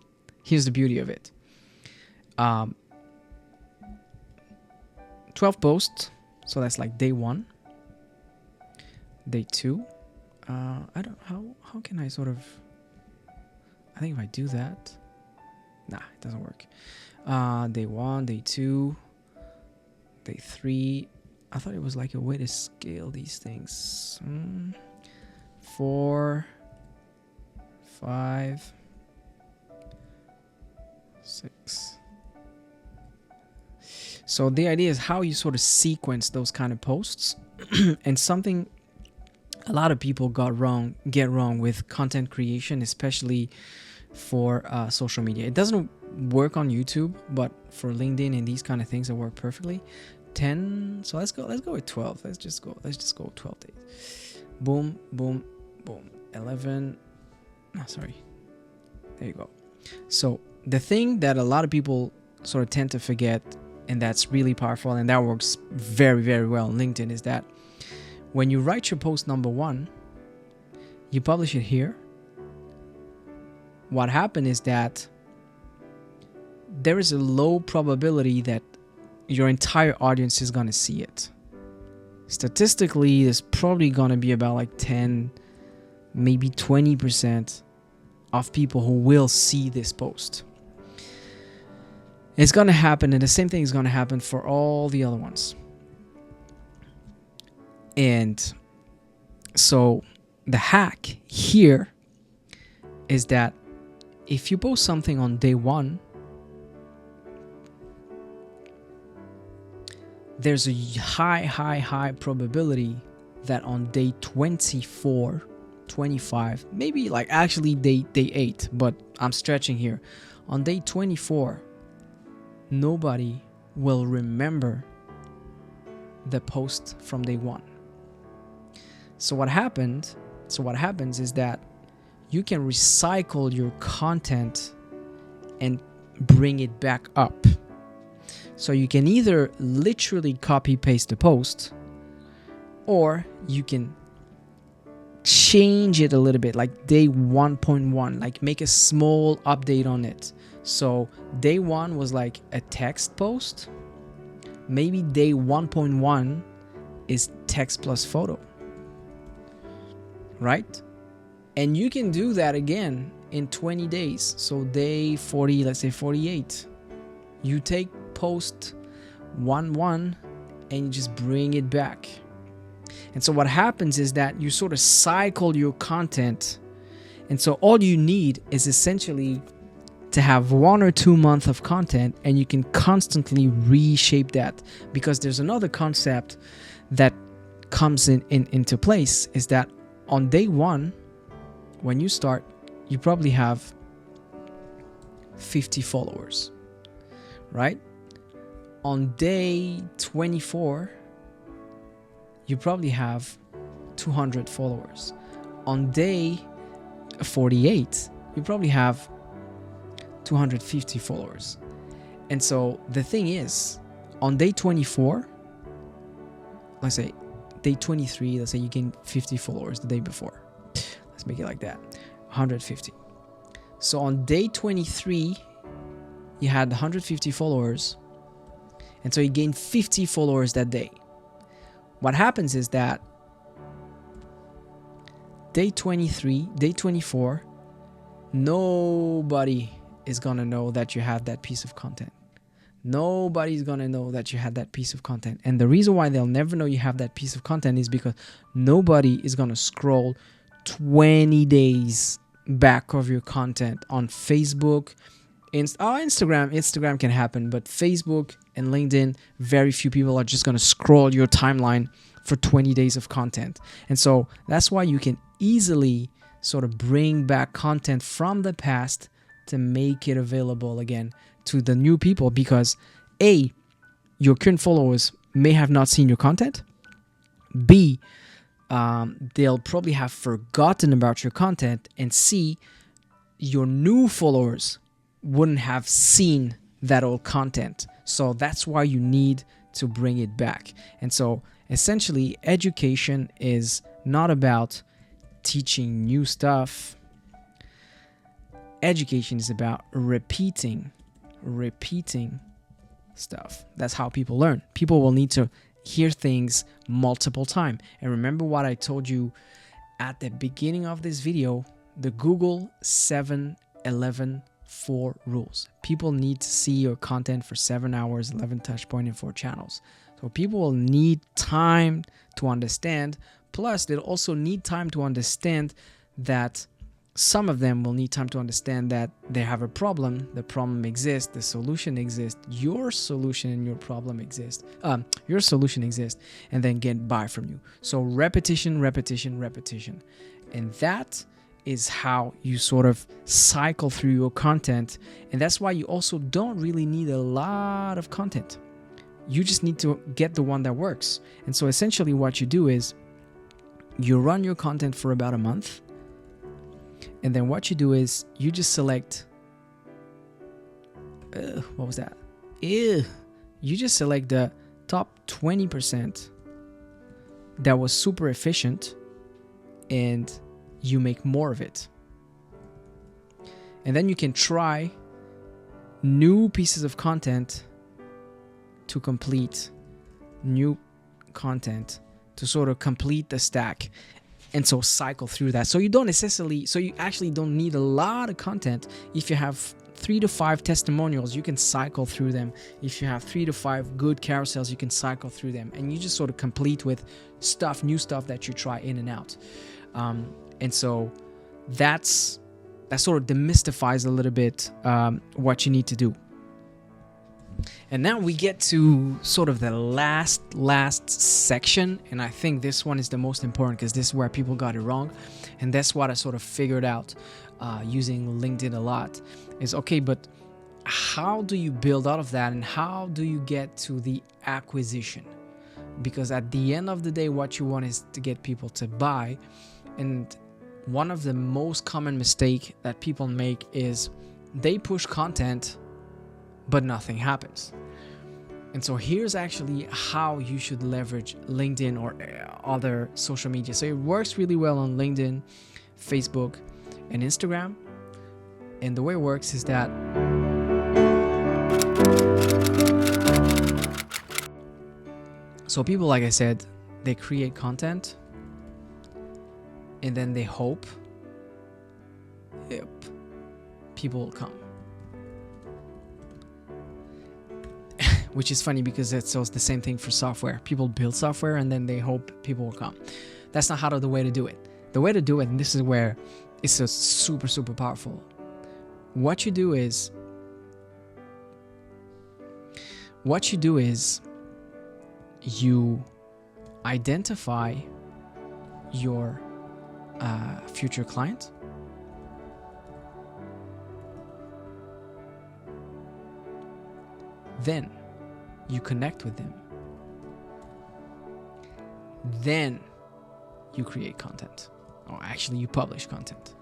12 posts. So that's like day 1. Day 2. How can I sort of... I think if I do that... Nah, it doesn't work. Day 1, day 2, day 3. I thought it was like a way to scale these things. 4, 5, 6. So the idea is how you sort of sequence those kind of posts. And something a lot of people get wrong with content creation, especially for social media. It doesn't work on YouTube, but for LinkedIn and these kind of things, it work perfectly. 10. So let's go with 12. Let's just go with 12 days. Boom, boom, boom. 11. Sorry. There you go. So the thing that a lot of people sort of tend to forget, and that's really powerful, and that works very, very well on LinkedIn, is that when you write your post number 1, you publish it here. What happened is that there is a low probability that your entire audience is going to see it. Statistically, there's probably going to be about like 10, maybe 20% of people who will see this post. It's going to happen, and the same thing is going to happen for all the other ones. And so the hack here is that if you post something on day 1, there's a high probability that on day 24, 25, maybe like actually day 8, but I'm stretching here. On day 24, nobody will remember the post from day 1. So what happens is that you can recycle your content and bring it back up. So you can either literally copy paste the post, or you can change it a little bit, like day 1.1, like make a small update on it. So day 1 was like a text post, Maybe day 1.1 is text plus photo, right? And you can do that again in 20 days. So day 40, let's say 48, you take post 1.1 and you just bring it back. And so what happens is that you sort of cycle your content. And so all you need is essentially to have 1 or 2 months of content, and you can constantly reshape that. Because there's another concept that comes into place, is that on day 1, when you start, you probably have 50 followers, right? On day 24, you probably have 200 followers. On day 48, you probably have 250 followers. And so the thing is, on day 24, let's say day 23, let's say you gain 50 followers the day before. Let's make it like that, 150. So on day 23, you had 150 followers. And so you gained 50 followers that day. What happens is that day 23, day 24, nobody is going to know that you have that piece of content. Nobody's going to know that you had that piece of content. And the reason why they'll never know you have that piece of content is because nobody is going to scroll 20 days back of your content on Facebook. Instagram can happen, but Facebook and LinkedIn, very few people are just going to scroll your timeline for 20 days of content. And so that's why you can easily sort of bring back content from the past to make it available again to the new people, because A, your current followers may have not seen your content. B, they'll probably have forgotten about your content. And C, your new followers wouldn't have seen that old content. So that's why you need to bring it back. And so essentially, education is not about teaching new stuff. Education is about repeating stuff. That's how people learn. People will need to hear things multiple times. And remember what I told you at the beginning of this video, the Google 7-11-4 rules. People need to see your content for 7 hours, 11 touch points, and 4 channels. So people will need time to understand. Plus, they'll also need time to understand that some of them will need time to understand that they have a problem. The problem exists. The solution exists. Your solution and your problem exist. Your solution exists, and then get buy from you. So repetition. And that is how you sort of cycle through your content. And that's why you also don't really need a lot of content. You just need to get the one that works. And so essentially what you do is you run your content for about a month. And then what you do is you just select, what was that? You just select the top 20% that was super efficient, and you make more of it. And then you can try new pieces of content to complete new content to sort of complete the stack. And so cycle through that. So you actually don't need a lot of content. If you have 3 to 5 testimonials, you can cycle through them. If you have 3 to 5 good carousels, you can cycle through them. And you just sort of complete with new stuff that you try in and out. And so that sort of demystifies a little bit what you need to do. And now we get to sort of the last section. And I think this one is the most important, because this is where people got it wrong. And that's what I sort of figured out using LinkedIn a lot is, okay, but how do you build out of that? And how do you get to the acquisition? Because at the end of the day, what you want is to get people to buy. And one of the most common mistake that people make is they push content, but nothing happens. And so here's actually how you should leverage LinkedIn or other social media. So it works really well on LinkedIn, Facebook, and Instagram. And the way it works is that So people, like I said, they create content and then they hope, yep, people will come. Which is funny because it's also the same thing for software. People build software and then they hope people will come. That's not the way to do it. The way to do it, and this is where it's so super, super powerful. What you do is you identify your future client. Then you connect with them. Then you create content. Or actually, you publish content.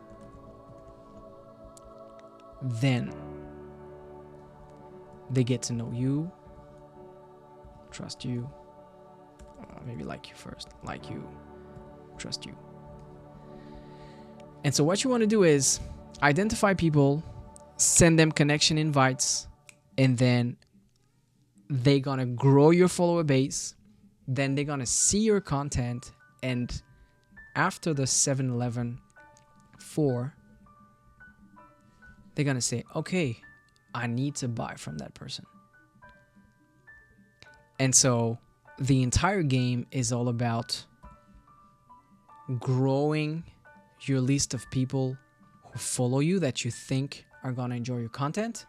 Then they get to know you, trust you, maybe like you first, like you, trust you. And so what you want to do is identify people, send them connection invites, and then they're going to grow your follower base. Then they're going to see your content. And after the 7-Eleven 4, they're going to say, okay, I need to buy from that person. And so the entire game is all about growing your list of people who follow you that you think are going to enjoy your content.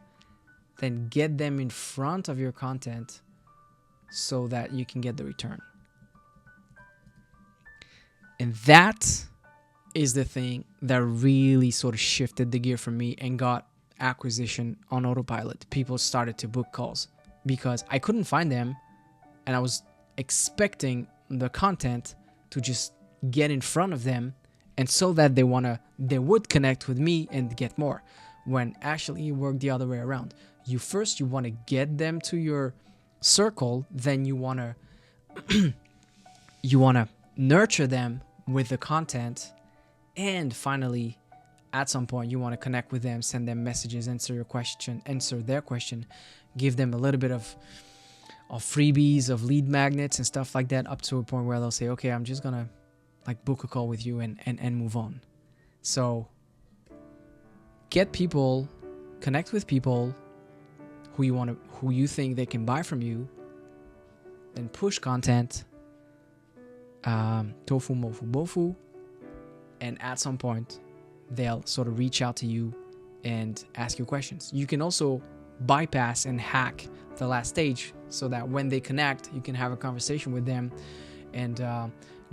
Then get them in front of your content so that you can get the return. And that is the thing that really sort of shifted the gear for me and got acquisition on autopilot. People started to book calls because I couldn't find them, and I was expecting the content to just get in front of them, and so that they would connect with me and get more. When actually it worked the other way around. You want to get them to your circle, then you want to nurture them with the content, and finally at some point you want to connect with them, send them messages, answer their question, give them a little bit of freebies, of lead magnets and stuff like that, up to a point where they'll say, okay, I'm just gonna book a call with you and move on. So get people, connect with people who you think they can buy from you, then push content, tofu, mofu, bofu, and at some point they'll sort of reach out to you and ask you questions. You can also bypass and hack the last stage so that when they connect, you can have a conversation with them and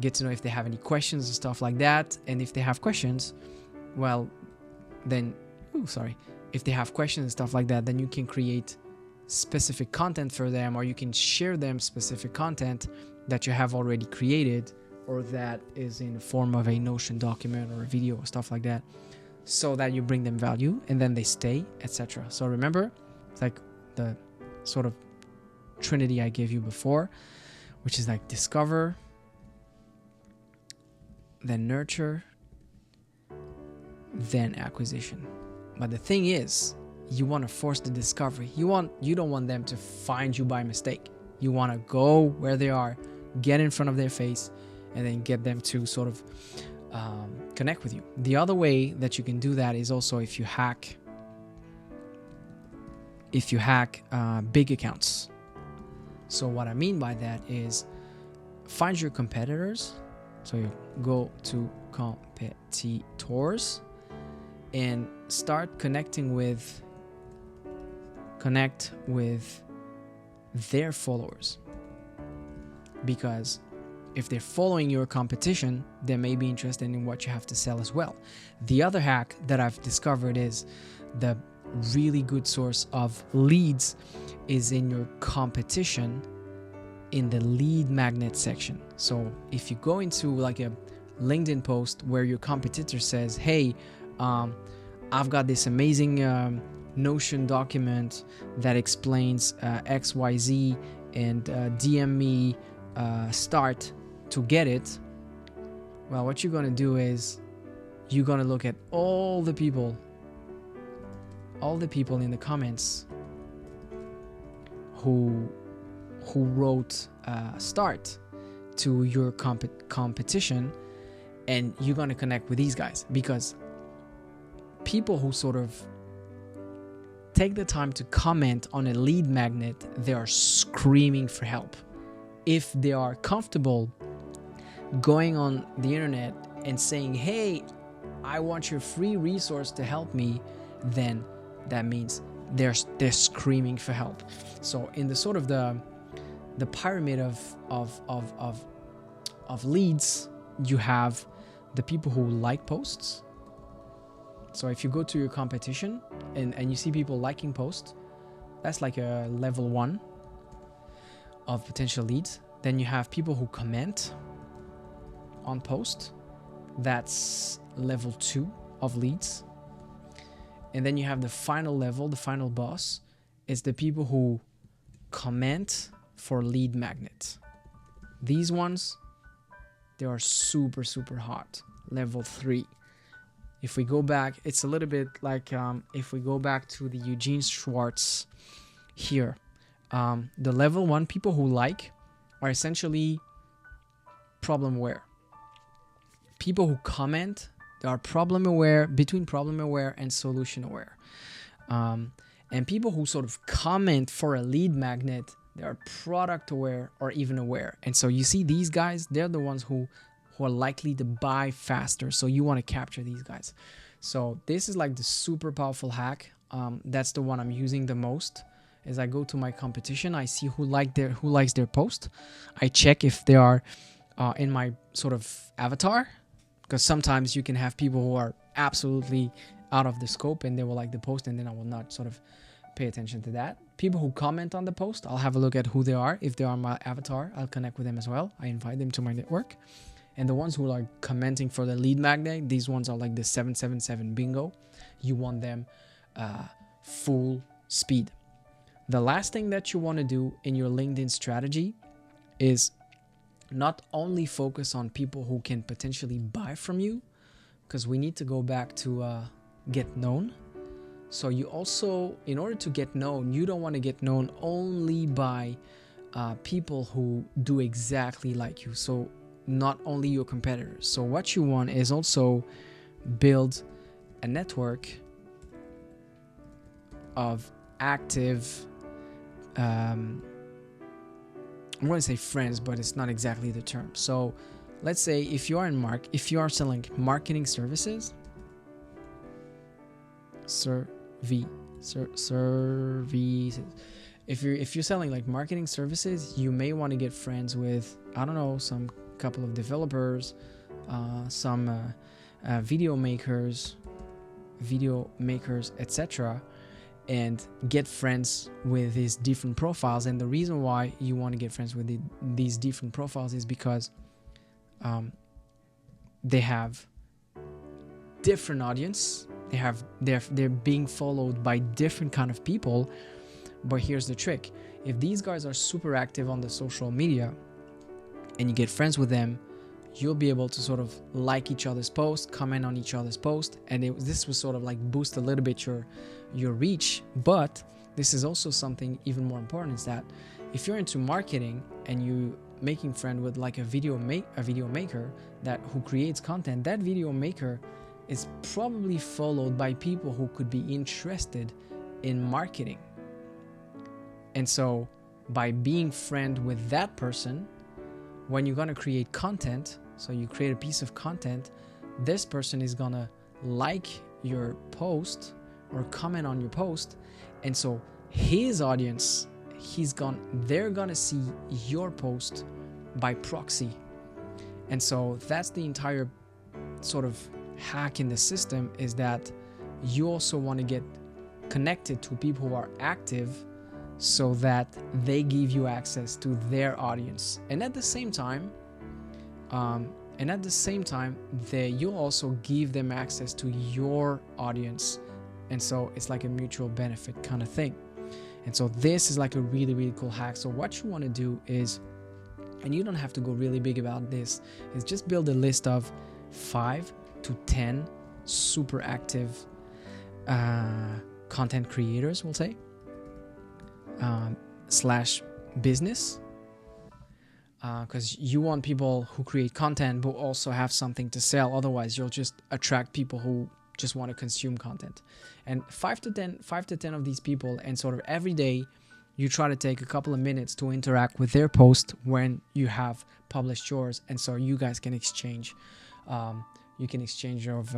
get to know if they have any questions and stuff like that. And if they have questions, well, then if they have questions and stuff like that, then you can create specific content for them, or you can share them specific content that you have already created, or that is in the form of a Notion document or a video or stuff like that, so that you bring them value and then they stay, etc. So remember, it's like the sort of trinity I gave you before, which is like discover, then nurture, then acquisition. But the thing is, you want to force the discovery. You don't want them to find you by mistake. You want to go where they are, get in front of their face, and then get them to sort of connect with you. The other way that you can do that is also if you hack big accounts. So what I mean by that is find your competitors. So you go to competitors and start connect with their followers, because if they're following your competition, they may be interested in what you have to sell as well. The other hack that I've discovered is the really good source of leads is in your competition in the lead magnet section. So if you go into like a LinkedIn post where your competitor says, hey, I've got this amazing Notion document that explains XYZ, and DM me, start to get it. Well, what you're going to do is you're going to look at all the people in the comments who who wrote start to your competition, and you're going to connect with these guys, because people who sort of take the time to comment on a lead magnet, they are screaming for help. If they are comfortable going on the internet and saying, hey, I want your free resource to help me, then that means they're screaming for help. So in the sort of the pyramid of leads, you have the people who like posts. So if you go to your competition and you see people liking posts, that's like a level 1 of potential leads. Then you have people who comment on posts. That's level 2 of leads. And then you have the final level, the final boss, is the people who comment for lead magnets. These ones, they are super, super hot. Level 3. If we go back, it's a little bit like if we go back to the Eugene Schwartz here. The level 1 people who like are essentially problem aware. People who comment, they are problem aware, between problem aware and solution aware. And people who sort of comment for a lead magnet, they are product aware or even aware. And so you see these guys, they're the ones who are likely to buy faster. So you want to capture these guys. So this is like the super powerful hack. That's the one I'm using the most. As I go to my competition, I see who likes their post. I check if they are in my sort of avatar, because sometimes you can have people who are absolutely out of the scope and they will like the post, and then I will not sort of pay attention to that. People who comment on the post, I'll have a look at who they are. If they are my avatar, I'll connect with them as well. I invite them to my network. And the ones who are commenting for the lead magnet, these ones are like the 777 bingo. You want them full speed. The last thing that you want to do in your LinkedIn strategy is not only focus on people who can potentially buy from you, because we need to go back to get known. So you also, in order to get known, you don't want to get known only by people who do exactly like you. So not only your competitors. So what you want is also build a network of active, I'm going to say friends, but it's not exactly the term. So let's say if you are selling marketing services, services. If you're selling like marketing services, you may want to get friends with, I don't know, some couple of developers, some video makers, etc., and get friends with these different profiles. And the reason why you want to get friends with these different profiles is because they have different audience. They're being followed by different kind of people. But here's the trick: if these guys are super active on the social media and you get friends with them, you'll be able to sort of like each other's posts, comment on each other's posts, and this will sort of like boost a little bit your reach. But this is also something even more important, is that if you're into marketing and you making friend with like a video maker who creates content, that video maker is probably followed by people who could be interested in marketing. And so by being friend with that person, when you're going to create content, so you create a piece of content, this person is going to like your post or comment on your post. And so his audience, they're going to see your post by proxy. And so that's the entire sort of hack in the system, is that you also want to get connected to people who are active so that they give you access to their audience. And at the same time, you'll also give them access to your audience. And so it's like a mutual benefit kind of thing. And so this is like a really, really cool hack. So what you want to do is, and you don't have to go really big about this, is just build a list of 5 to 10 super active content creators, we'll say, slash business, because you want people who create content but also have something to sell. Otherwise, you'll just attract people who just want to consume content. And 5 to 10 of these people, and sort of every day you try to take a couple of minutes to interact with their post when you have published yours, and so you guys can exchange of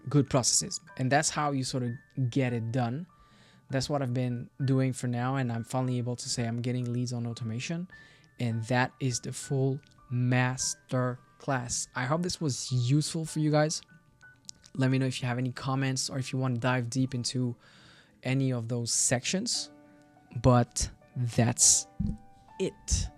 good processes. And that's how you sort of get it done. That's what I've been doing for now, and I'm finally able to say I'm getting leads on automation. And that is the full master class. I hope this was useful for you guys. Let me know if you have any comments or if you want to dive deep into any of those sections. But that's it.